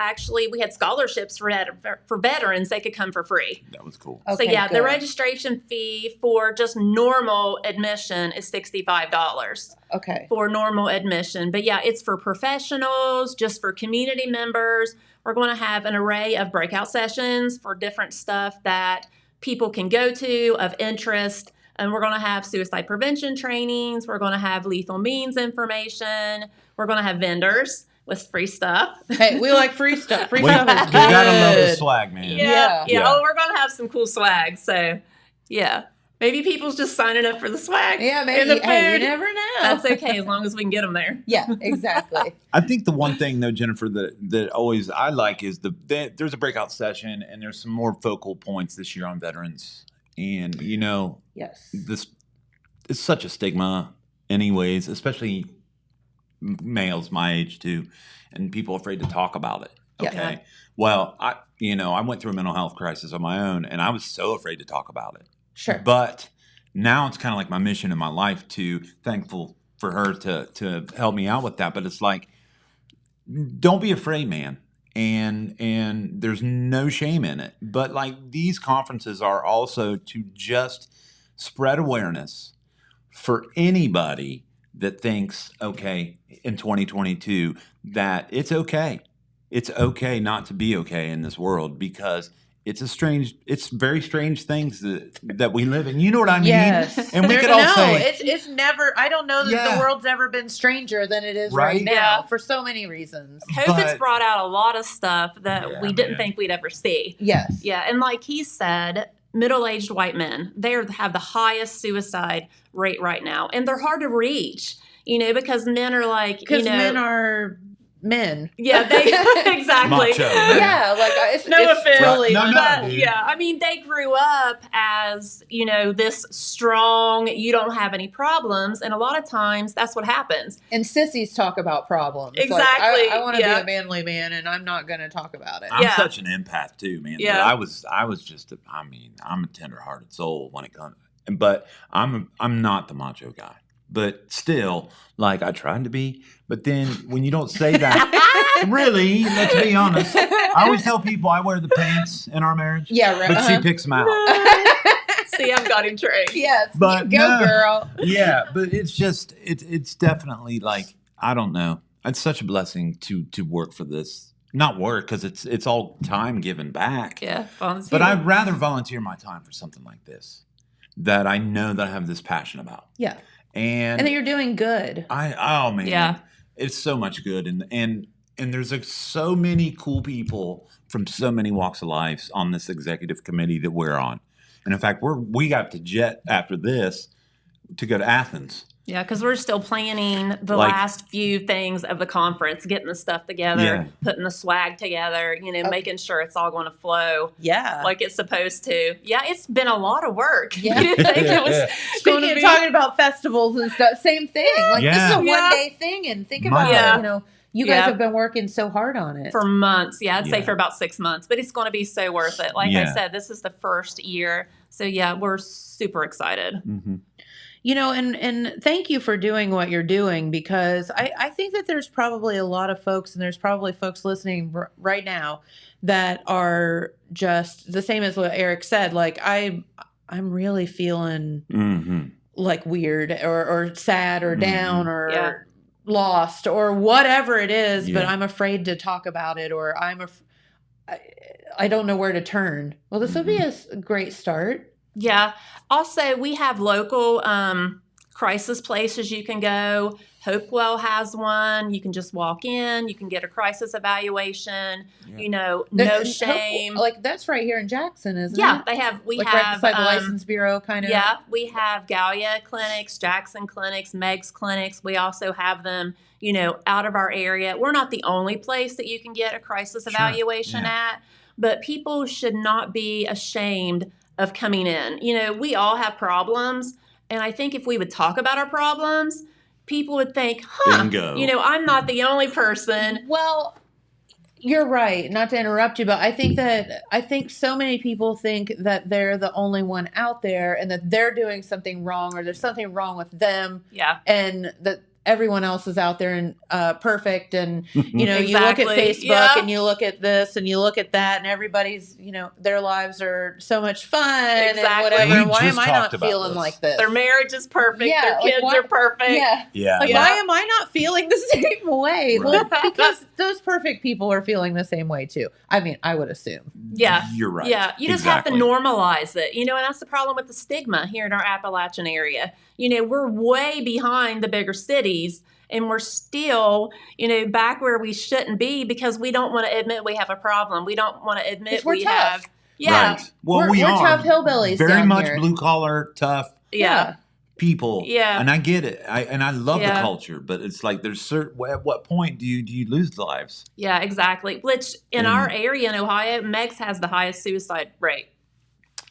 scholarships for veterans. They could come for free. That was cool. So Okay, the good. registration fee for just normal admission is $65 Okay. for normal admission. But yeah, it's for professionals, just for community members. We're going to have an array of breakout sessions for different stuff that people can go to of interest. And we're going to have suicide prevention trainings. We're going to have lethal means information. We're going to have vendors with free stuff. Hey, we like free stuff. Free You stuff is good. gotta love the swag, man. Yeah. Oh, we're going to have some cool swag. So, yeah. Maybe people's just signing up for the swag. Yeah, and maybe. the food. Hey, you never know. That's okay as long as we can get them there. Yeah, exactly. I think the one thing though, Jennifer, that always I like is there's a breakout session and there's some more focal points this year on veterans. And Yes. this is such a stigma anyways, especially males my age too, and people afraid to talk about it. Yeah. Okay. Well, I went through a mental health crisis on my own and I was so afraid to talk about it. Sure. But now it's kind of like my mission in my life thankful for her to help me out with that. But it's like, don't be afraid, man. And there's no shame in it. But like these conferences are also to just spread awareness for anybody that thinks, okay, in 2022, that it's okay. It's okay not to be okay in this world because it's very strange things that we live in. You know what I mean? Yes. And we could all say, it's never, I don't know that the world's ever been stranger than it is right now Yeah. for so many reasons. COVID's brought out a lot of stuff that we didn't think we'd ever see. Yes. Yeah, and like he said, middle-aged white men, they have the highest suicide rate right now. And they're hard to reach, because men are like, Because men are men. Yeah, they exactly. Macho. Yeah, like it's No offense, really but dude. yeah, I mean, they grew up as this strong. You don't have any problems, and a lot of times that's what happens. and sissies talk about problems. Like, Exactly, I want to yeah. be a manly man, and I'm not going to talk about it. I'm Yeah. such an empath too, man. Yeah. But I was just I'm a tender-hearted soul when it comes, but I'm not the macho guy. But still, like I tried to be. But then when you don't say that, really, let's be honest. I always tell people I wear the pants in our marriage. Yeah, right. But she picks them out. See, I've got him trained. Yes, But you go, no. girl. Yeah, but it's just it's definitely like I don't know. It's such a blessing to work for this. Not work because it's all time given back. Yeah, volunteer. But I'd rather volunteer my time for something like this that I know that I have this passion about. Yeah, And and then you're doing good. oh man, Yeah. it's so much good, and there's so many cool people from so many walks of life on this executive committee that we're on, and in fact, we got to jet after this to go to Athens. Yeah, because we're still planning the Like- last few things of the conference, getting the stuff together, Yeah. putting the swag together, making sure it's all going to flow Yeah. like it's supposed to. Yeah, it's been a lot of work. Yeah. You didn't think it was going Speaking to of be. talking about festivals and stuff, same thing. Like this is Yeah. a one day thing, and think about Yeah. it. You guys Yeah. have been working so hard on it. For months. Yeah, I'd say Yeah. for about 6 months, but it's going to be so worth it. Like I Yeah. said, this is the first year. So yeah, we're super excited. Mm-hmm. And thank you for doing what you're doing, because I think that there's probably a lot of folks, and there's probably folks listening right now that are just the same as what Erik said. Like I'm really feeling Mm-hmm. like like weird or sad or down or Yeah. lost or whatever it is, but Yeah. I'm afraid to talk about it, or I don't know where to turn. Well, this would be a great start. Yeah. Also, we have local crisis places you can go. Hopewell has one. You can just walk in. You can get a crisis evaluation. No shame. Like that's right here in Jackson, isn't Yeah, it? they have. We like right have beside the license bureau, kind of. Yeah, we have Gallia clinics, Jackson clinics, Meg's clinics. We also have them, out of our area. We're not the only place that you can get a crisis evaluation Yeah. at, but people should not be ashamed of coming in. You know, we all have problems. And I think if we would talk about our problems, people would think, Bingo. you know, I'm not the only person. Well, you're right. Not to interrupt you, but I think so many people think that they're the only one out there and that they're doing something wrong or there's something wrong with them. Yeah. And that everyone else is out there and perfect. And, you know, you look Exactly. at Facebook Yeah. and you look at this and you look at that and everybody's, you know, their lives are so much fun and Exactly. whatever. We Why just am I talked not about feeling this. like this? Their marriage is perfect. Yeah, Their like, kids why- are perfect. Yeah. Yeah. Like, Yeah. why am I not feeling the same way? Well, Right. because those perfect people are feeling the same way too. I mean, I would assume. Yeah. You're right. Yeah, you just have to Exactly. normalize it. You know, and that's the problem with the stigma here in our Appalachian area. You know, we're way behind the bigger cities and we're still, you know, back where we shouldn't be because we don't want to admit we have a problem. We don't want to admit 'Cause we're we tough. have. Yeah. Right. Well, We're we are tough hillbillies very down much here. blue collar, tough Yeah. people. Yeah. And I get it. I love the Yeah. culture, but it's like there's certain at what point do you lose lives? Yeah, exactly. Which in And- our area in Ohio, Meigs has the highest suicide rate.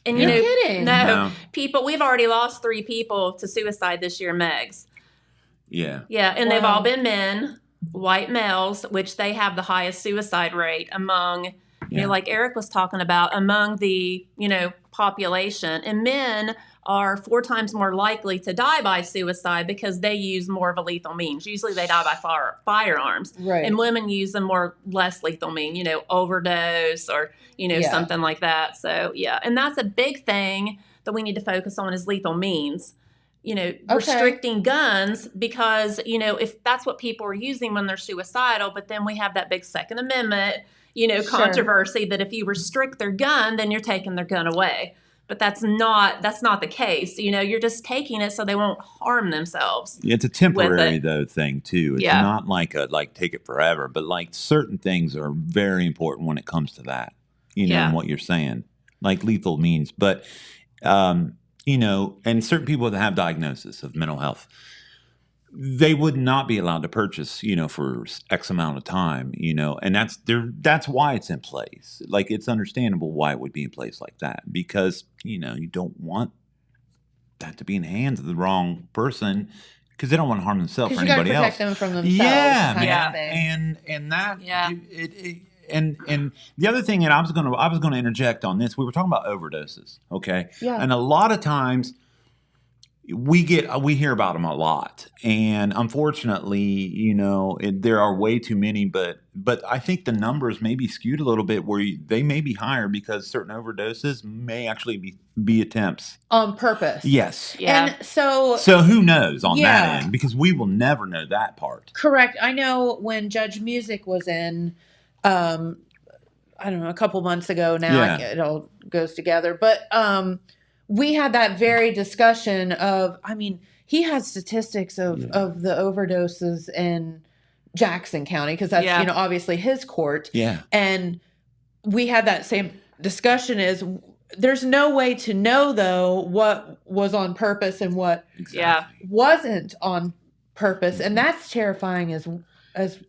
And you Yeah. know, You're kidding. No. people, we've already lost 3 people to suicide this year, Meigs. Yeah. Yeah, and they've Wow. all been men, white males, which they have the highest suicide rate among, you Yeah. know, like Erik was talking about, among the, you know, population. And men are 4 times more likely to die by suicide because they use more of a lethal means. Usually they die by firearms. Right. And women use a more less lethal mean, you know, overdose or, you know, Yeah. something like that. So, yeah. And that's a big thing that we need to focus on is lethal means. You know, restricting guns because, you know, if that's what people are using when they're suicidal, but then we have that big Second Amendment, you know, Sure. controversy that if you restrict their gun, then you're taking their gun away. But that's not the case. You know, you're just taking it so they won't harm themselves. It's a temporary it. though thing too. It's Yeah. not like take it forever, but like certain things are very important when it comes to that. You know, Yeah. and what you're saying, like lethal means, but you know, and certain people that have diagnosis of mental health, they would not be allowed to purchase, you know, for X amount of time, you know, and that's why it's in place. Like it's understandable why it would be in place like that because, you know, you don't want that to be in the hands of the wrong person because they don't want to harm themselves or Because you got to anybody protect else. them from themselves. Yeah, kind man. of thing. And that Yeah. and the other thing that I was gonna interject on this, we were talking about overdoses, okay? Yeah. And a lot of times we hear about them a lot, and unfortunately, you know, there are way too many. But I think the numbers may be skewed a little bit where they may be higher because certain overdoses may actually be attempts. On purpose. Yes. Yeah. And so So who knows on Yeah. that end because we will never know that part. correct. I know when Judge Music was in, I don't know, a couple months ago now, Yeah. it all goes together. But we had that very discussion of, I mean, he had statistics of the overdoses in Jackson County because that's, Yeah. you know, obviously his court. Yeah. And we had that same discussion is there's no way to know, though, what was on purpose and what Exactly. Yeah. wasn't on purpose. And that's terrifying as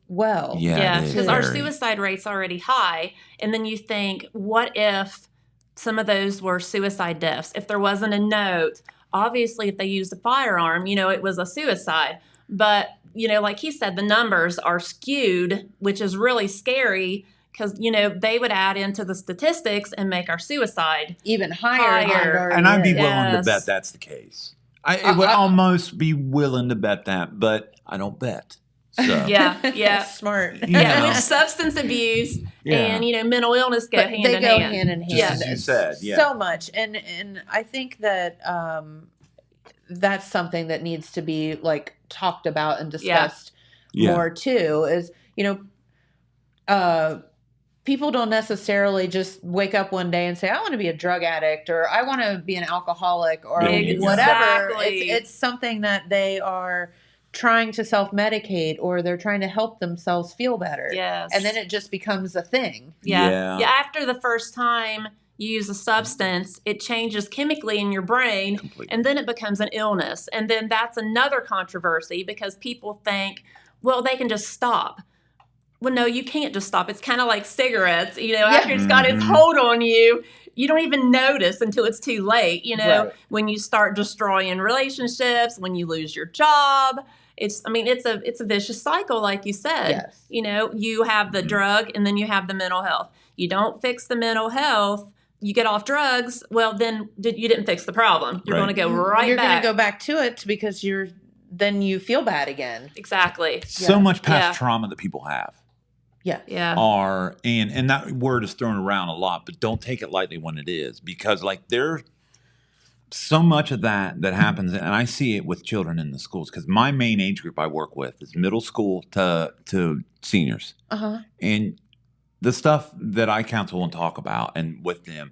well. Yeah. Yeah, it is because our very- suicide rate's already high. And then you think, what if some of those were suicide deaths? If there wasn't a note, obviously, if they used a firearm, you know, it was a suicide. But, you know, like he said, the numbers are skewed, which is really scary because, you know, they would add into the statistics and make our suicide. Even higher. than it Higher. already And I'd be is. willing to Yes. bet that's the case. I would almost be willing to bet that, but I don't bet. So Yeah, yeah. Smart. Yeah, know. which substance abuse Yeah. and, you know, mental illness go But hand they in go hand. hand in hand. Just as you said, yeah. So much. And I think that that's something that needs to be like talked about and discussed Yeah. more too is, you know, people don't necessarily just wake up one day and say, I want to be a drug addict or I want to be an alcoholic or Exactly. whatever. It's something that they are trying to self-medicate or they're trying to help themselves feel better. Yes. And then it just becomes a thing. Yeah. Yeah. After the first time you use a substance, it changes chemically in your brain Completely. and then it becomes an illness. And then that's another controversy because people think, well, they can just stop. Well, no, you can't just stop. It's kind of like cigarettes. You know, after it's got its Mhm. hold on you, you don't even notice until it's too late, Right. when you start destroying relationships, when you lose your job. It's a vicious cycle, like you said. Yes. You have the drug and then you have the mental health. You don't fix the mental health, you get off drugs, well, then you didn't fix the problem. You're Right. going to go right You're back. going to go back to it because then you feel bad again. Exactly. So much past Yeah. trauma that people have Yeah. Yeah. are, and that word is thrown around a lot, but don't take it lightly when it is, because like there's so much of that happens, and I see it with children in the schools, because my main age group I work with is middle school to seniors. Uh-huh. And the stuff that I counsel and talk about and with them,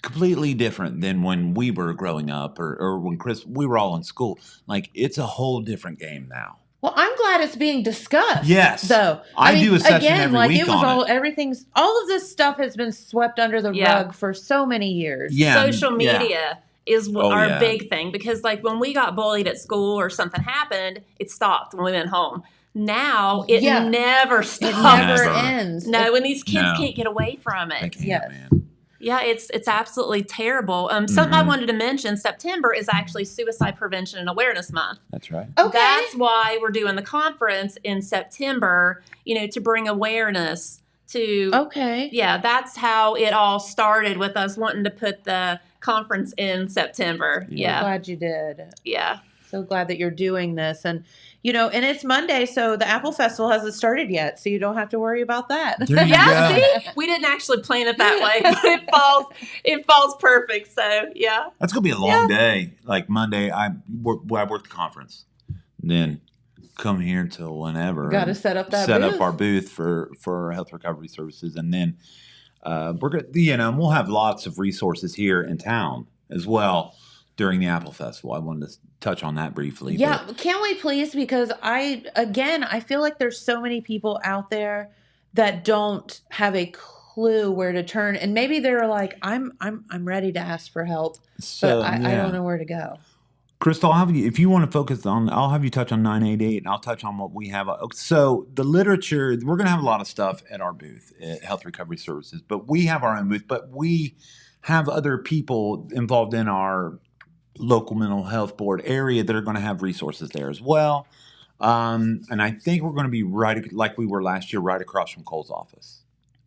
completely different than when we were growing up or when we were all in school. Like, it's a whole different game now. Well, I'm glad it's being discussed. Yes. Though I do a session every week it was on it. All of this stuff has been swept under the Yeah. rug for so many years. Yeah. Social media is our yeah. big thing, because like when we got bullied at school or something happened, it stopped when we went home. Now it Yeah. never It stops. never Never. ends. No, when these kids No. can't get away from I it. can't, Yes. man. Yeah, it's absolutely terrible. Something I Mhm. wanted to mention, September is actually Suicide Prevention and Awareness Month. That's right. Okay. That's why we're doing the conference in September, to bring awareness to Okay. Yeah, that's how it all started, with us wanting to put the conference in September. I'm Yeah. glad you did. Yeah. So glad that you're doing this. And, and it's Monday, so the Apple Festival hasn't started yet, so you don't have to worry about that. There you Yeah, go. see? We didn't actually plan it that way, but it falls perfect. So, yeah. That's gonna be a long day. Like Monday, I work the conference, then come here till whenever. Got to and set up that set booth. up our booth for health recovery services, and then we're gonna we'll have lots of resources here in town as well during the Apple Festival. I wanted to touch on that briefly. Yeah, but can we please? Because I feel like there's so many people out there that don't have a clue where to turn, and maybe they're like, I'm ready to ask for help, so but I yeah. don't know where to go. Crystal, I'll have you, if you want to focus on, I'll have you touch on 988, and I'll touch on what we have. So the literature, we're going to have a lot of stuff at our booth at Health Recovery Services, but we have our own booth, but we have other people involved in our local mental health board area that are going to have resources there as well. And I think we're going to be right, like we were last year, right across from Cole's office,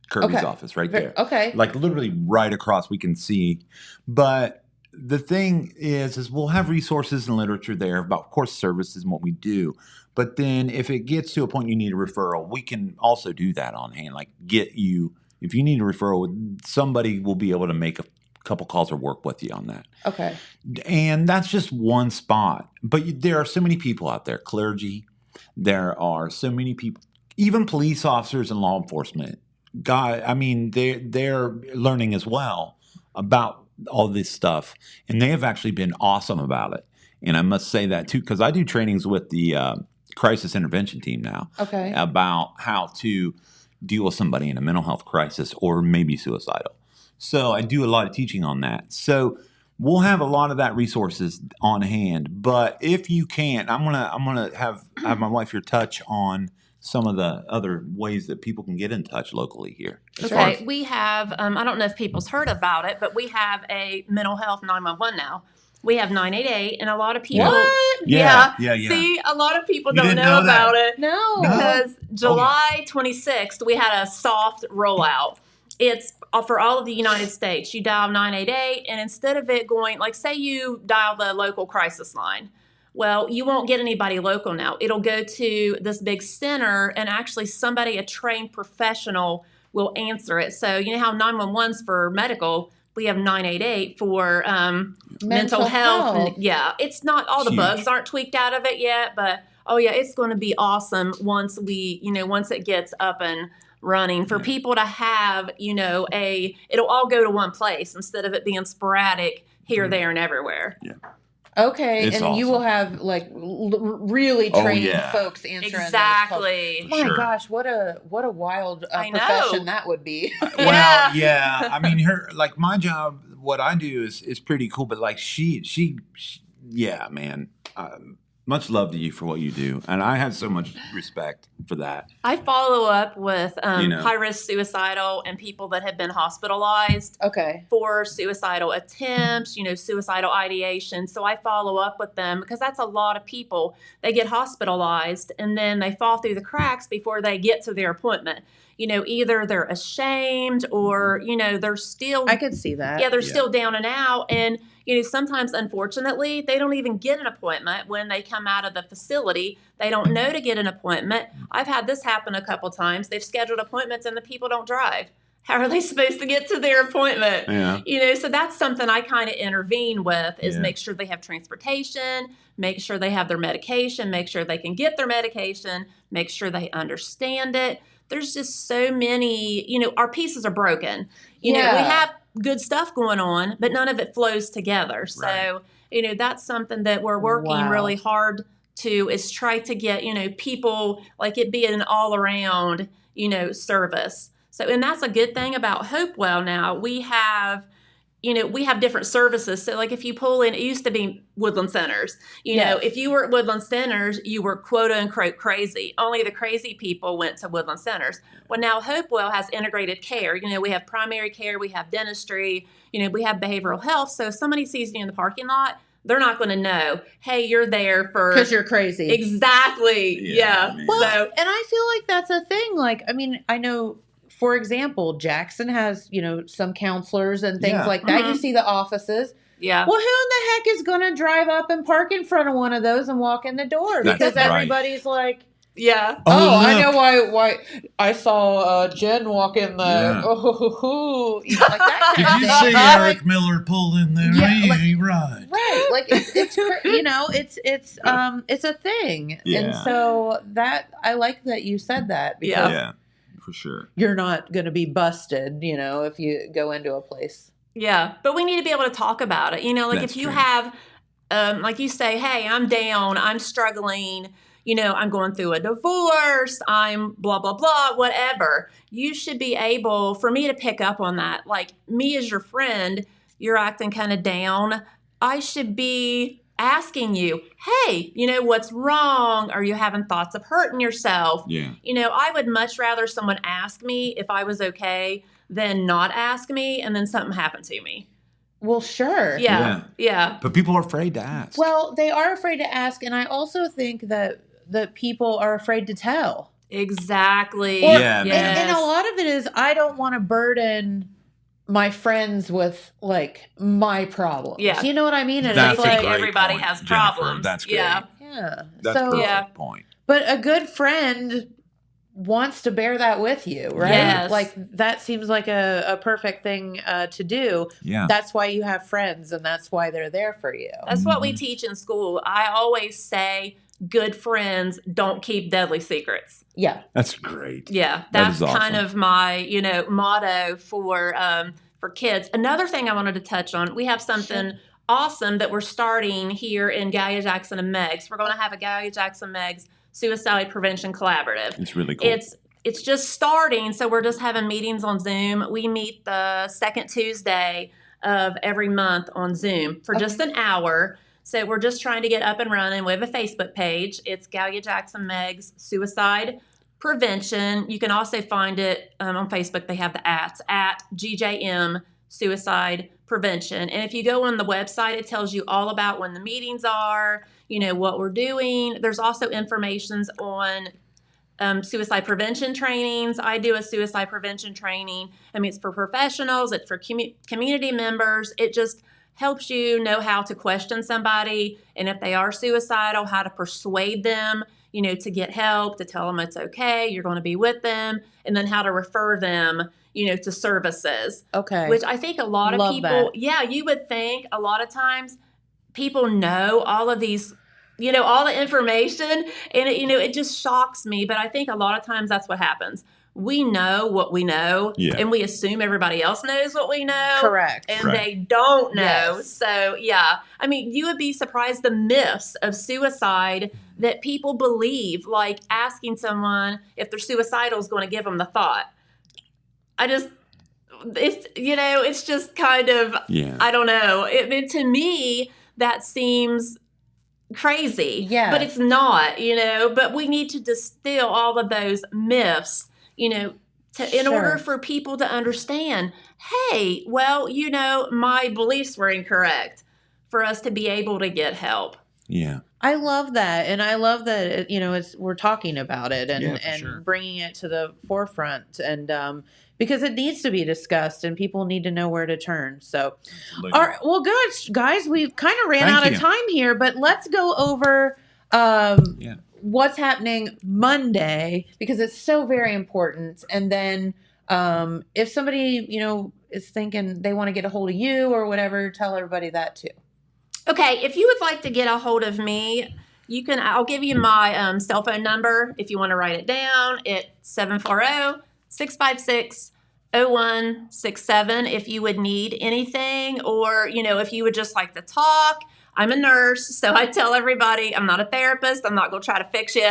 Kirby's Okay. office right there. Okay. Like literally right across, we can see. But the thing is we'll have resources and literature there about, of course, services and what we do. But then if it gets to a point you need a referral, we can also do that on hand. Like if you need a referral, somebody will be able to make a couple calls or work with you on that. Okay. And that's just one spot. But there are so many people out there, clergy. There are so many people, even police officers and law enforcement. God, I mean, they're learning as well about all this stuff. And they have actually been awesome about it. And I must say that too, because I do trainings with the crisis intervention team now Okay. about how to deal with somebody in a mental health crisis or maybe suicidal. So I do a lot of teaching on that. So we'll have a lot of that resources on hand. But if you can't, I'm gonna have my wife here touch on some of the other ways that people can get in touch locally here. Okay, we have, I don't know if people's heard about it, but we have a mental health 911 now. We have 988, and a lot of people. What? Yeah. See, a lot of people You don't didn't know know that? about it. No. Because July 26th, we had a soft rollout. It's for all of the United States. You dial 988, and instead of it going, like, say you dial the local crisis line. Well, you won't get anybody local now. It'll go to this big center, and actually a trained professional will answer it. So you know how 911's for medical, we have 988 for mental health. Yeah, it's not, all the Huge. bugs aren't tweaked out of it yet, but oh yeah, it's going to be awesome once once it gets up and running for people to have, it'll all go to one place instead of it being sporadic here, there, and everywhere. Yeah. Okay, It's and you awesome. will have like really Oh, trained yeah. folks answering those calls. Exactly. My Sure. gosh, what a wild I know. profession that would be. Well, yeah. I mean, like my job, what I do is pretty cool. But like she yeah, man. Much love to you for what you do, and I have so much respect for that. I follow up with You know. high-risk suicidal and people that have been hospitalized Okay. for suicidal attempts, suicidal ideation. So I follow up with them because that's a lot of people. They get hospitalized and then they fall through the cracks before they get to their appointment. Either they're ashamed or, they're still... I could see that. Yeah, they're still down and out. And, sometimes, unfortunately, they don't even get an appointment when they come out of the facility. They don't know to get an appointment. I've had this happen a couple times. They've scheduled appointments and the people don't drive. How are they supposed to get to their appointment? Yeah. So that's something I kind of intervene with is Yeah. make sure they have transportation, make sure they have their medication, make sure they can get their medication, make sure they understand it. There's just so many, our pieces are broken. We have good stuff going on, but none of it flows together. So, that's something that we're working really hard to is try to get, people like it be an all around, service. So, and that's a good thing about Hopewell now. We have different services. So like if you pull in, it used to be Woodland Centers. If you were at Woodland Centers, you were quote unquote crazy. Only the crazy people went to Woodland Centers. Well, now Hopewell has integrated care. We have primary care, we have dentistry, we have behavioral health. So if somebody sees you in the parking lot, they're not going to know, hey, you're there for... Because you're crazy. Exactly. Yeah. Well, and I feel like that's a thing. Like, I mean, I know... For example, Jackson has, some counselors and things like that. You see the offices. Yeah. Well, who in the heck is going to drive up and park in front of one of those and walk in the door? That's Because right. everybody's like, Yeah. oh, I look. know why I saw Jen walk in there. Yeah. Oh, like that Did kind you of thing. see Eric Miller pull in there? Yeah, He like- ain't right. Right, like it's a thing, and Yeah. so that I like that you said that because Yeah, for sure. you're not going to be busted, if you go into a place. Yeah, but we need to be able to talk about it. Like That's if you true. have, like you say, hey, I'm down, I'm struggling, I'm going through a divorce, I'm blah, blah, blah, whatever. You should be able, for me to pick up on that, like me as your friend, you're acting kind of down. I should be asking you, hey, what's wrong? Are you having thoughts of hurting yourself? Yeah. I would much rather someone ask me if I was okay than not ask me and then something happened to me. Well, sure. Yeah. But people are afraid to ask. Well, they are afraid to ask, and I also think that people are afraid to tell. Exactly. Or- Yeah, man. And a lot of it is I don't want to burden my friends with like my problems. Yeah. You know what I mean? And That's it's a like, great everybody point, has Jennifer. problems. That's great. Yeah. yeah. That's So, perfect Yeah. point. but a good friend wants to bear that with you, right? Yes. Like that seems like a perfect thing to do. Yeah. That's why you have friends, and that's why they're there for you. That's what we teach in school. I always say good friends don't keep deadly secrets. Yeah. That's great. Yeah. That That's is awesome. kind of my, motto for kids. Another thing I wanted to touch on, we have something awesome that we're starting here in Gallia Jackson and Meigs. We're going to have a Gallia Jackson Meigs Suicide Prevention Collaborative. It's really cool. It's just starting, so we're just having meetings on Zoom. We meet the second Tuesday of every month on Zoom for just an hour. So we're just trying to get up and running. We have a Facebook page. It's Gallia Jackson Meigs Suicide Prevention. You can also find it on Facebook. They have the at GJM Suicide Prevention. And if you go on the website, it tells you all about when the meetings are, what we're doing. There's also information on suicide prevention trainings. I do a suicide prevention training. I mean, it's for professionals, it's for community members. It just helps you know how to question somebody, and if they are suicidal, how to persuade them, to get help, to tell them it's okay, you're going to be with them, and then how to refer them, to services. Okay. Which I think a lot of Love people, that. you would think a lot of times people know all of these, all the information, and it just shocks me. But I think a lot of times that's what happens. We know what we know, Yeah. and we assume everybody else knows what we know. Correct. And Right. they don't know. Yes. So, yeah. I mean, you would be surprised the myths of suicide that people believe, like asking someone if they're suicidal is going to give them the thought. It's just kind of, Yeah. I don't know. To me, that seems crazy. Yeah. But it's not, but we need to distill all of those myths, in order for people to understand, hey, well, my beliefs were incorrect, for us to be able to get help. Yeah. I love that. And I love that, we're talking about it and, sure. bringing it to the forefront. And because it needs to be discussed and people need to know where to turn. So, all right, well, good, guys, we've kind of ran out of time here, but let's go over what's happening Monday, because it's so very important. And then if somebody, is thinking they want to get a hold of you or whatever, tell everybody that too. Okay, if you would like to get a hold of me, I'll give you my cell phone number if you want to write it down. It's 740-656-0167 if you would need anything, or, if you would just like to talk. I'm a nurse, so I tell everybody I'm not a therapist. I'm not going to try to fix you.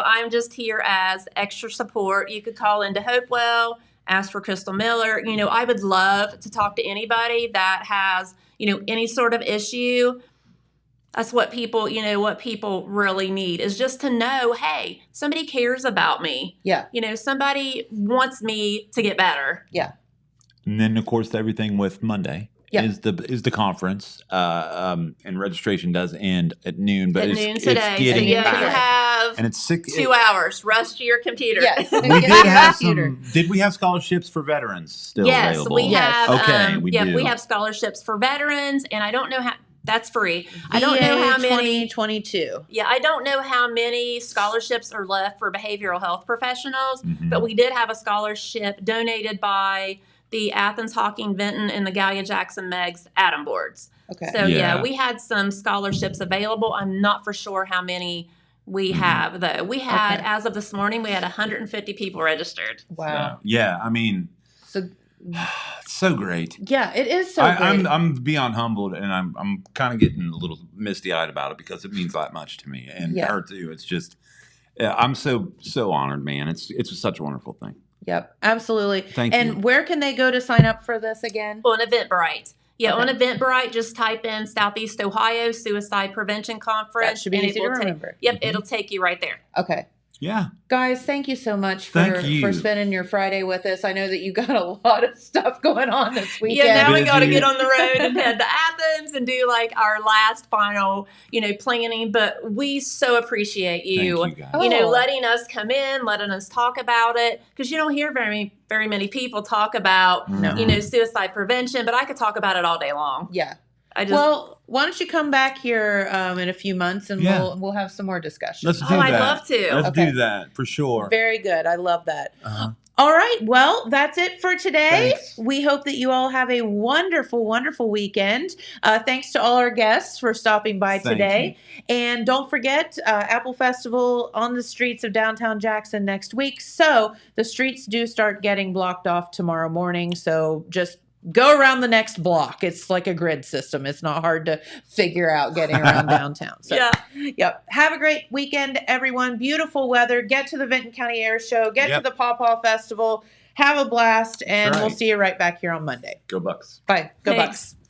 I'm just here as extra support. You could call into Hopewell, ask for Crystal Miller. I would love to talk to anybody that has, any sort of issue. That's what people really need, is just to know, hey, somebody cares about me. Yeah. Somebody wants me to get better. Yeah. And then, of course, everything with Monday is the conference, and registration does end at noon. But at noon today, it's getting you back. have And it's 2 hours. Rush to your computer. Yes. We did have some. Did we have scholarships for veterans still Yes, available? we have. Okay, we do. We have scholarships for veterans, and I don't know how. That's free. I don't know how many. 2022. Yeah, I don't know how many scholarships are left for behavioral health professionals, but we did have a scholarship donated by the Athens, Hawking, Vinton, and the Gallia Jackson Megs Atom boards. Okay. So we had some scholarships available. I'm not for sure how many we have, though. We had, as of this morning, we had 150 people registered. Wow. Yeah, I mean, So it's so great. yeah, it is so great. I'm beyond humbled, and I'm kind of getting a little misty eyed about it, because it means that much to me, and her too. It's just, I'm so honored, man. It's such a wonderful thing. Yep, absolutely. Thank you. And where can they go to sign up for this again? On Eventbrite. Yeah, Okay. on Eventbrite, just type in Southeast Ohio Suicide Prevention Conference. That should be and easy it to will remember. Yep, it'll take you right there. Okay. Yeah. Guys, thank you so much Thank you. for spending your Friday with us. I know that you got a lot of stuff going on this weekend. Yeah, now we got to Busy. get on the road and head to Athens and do like our last final, planning. But we so appreciate you, Thank you, guys. letting us come in, letting us talk about it, because you don't hear very many people talk about, suicide prevention. But I could talk about it all day long. Yeah. Well, why don't you come back here in a few months and we'll have some more discussion. Let's do Oh, that. I'd love to. Let's Okay. do that for sure. Very good. I love that. Uh-huh. All right. Well, that's it for today. Thanks. We hope that you all have a wonderful, wonderful weekend. Thanks to all our guests for stopping by Thank today. And don't forget, Apple Festival on the streets of downtown Jackson next week. So the streets do start getting blocked off tomorrow morning. So just go around the next block. It's like a grid system. It's not hard to figure out getting around downtown. So, Yep. Have a great weekend, everyone. Beautiful weather. Get to the Vinton County Air Show. Get to the Paw Paw Festival. Have a blast, and That's right. we'll see you right back here on Monday. Go Bucks. Bye. Go Thanks. Bucks.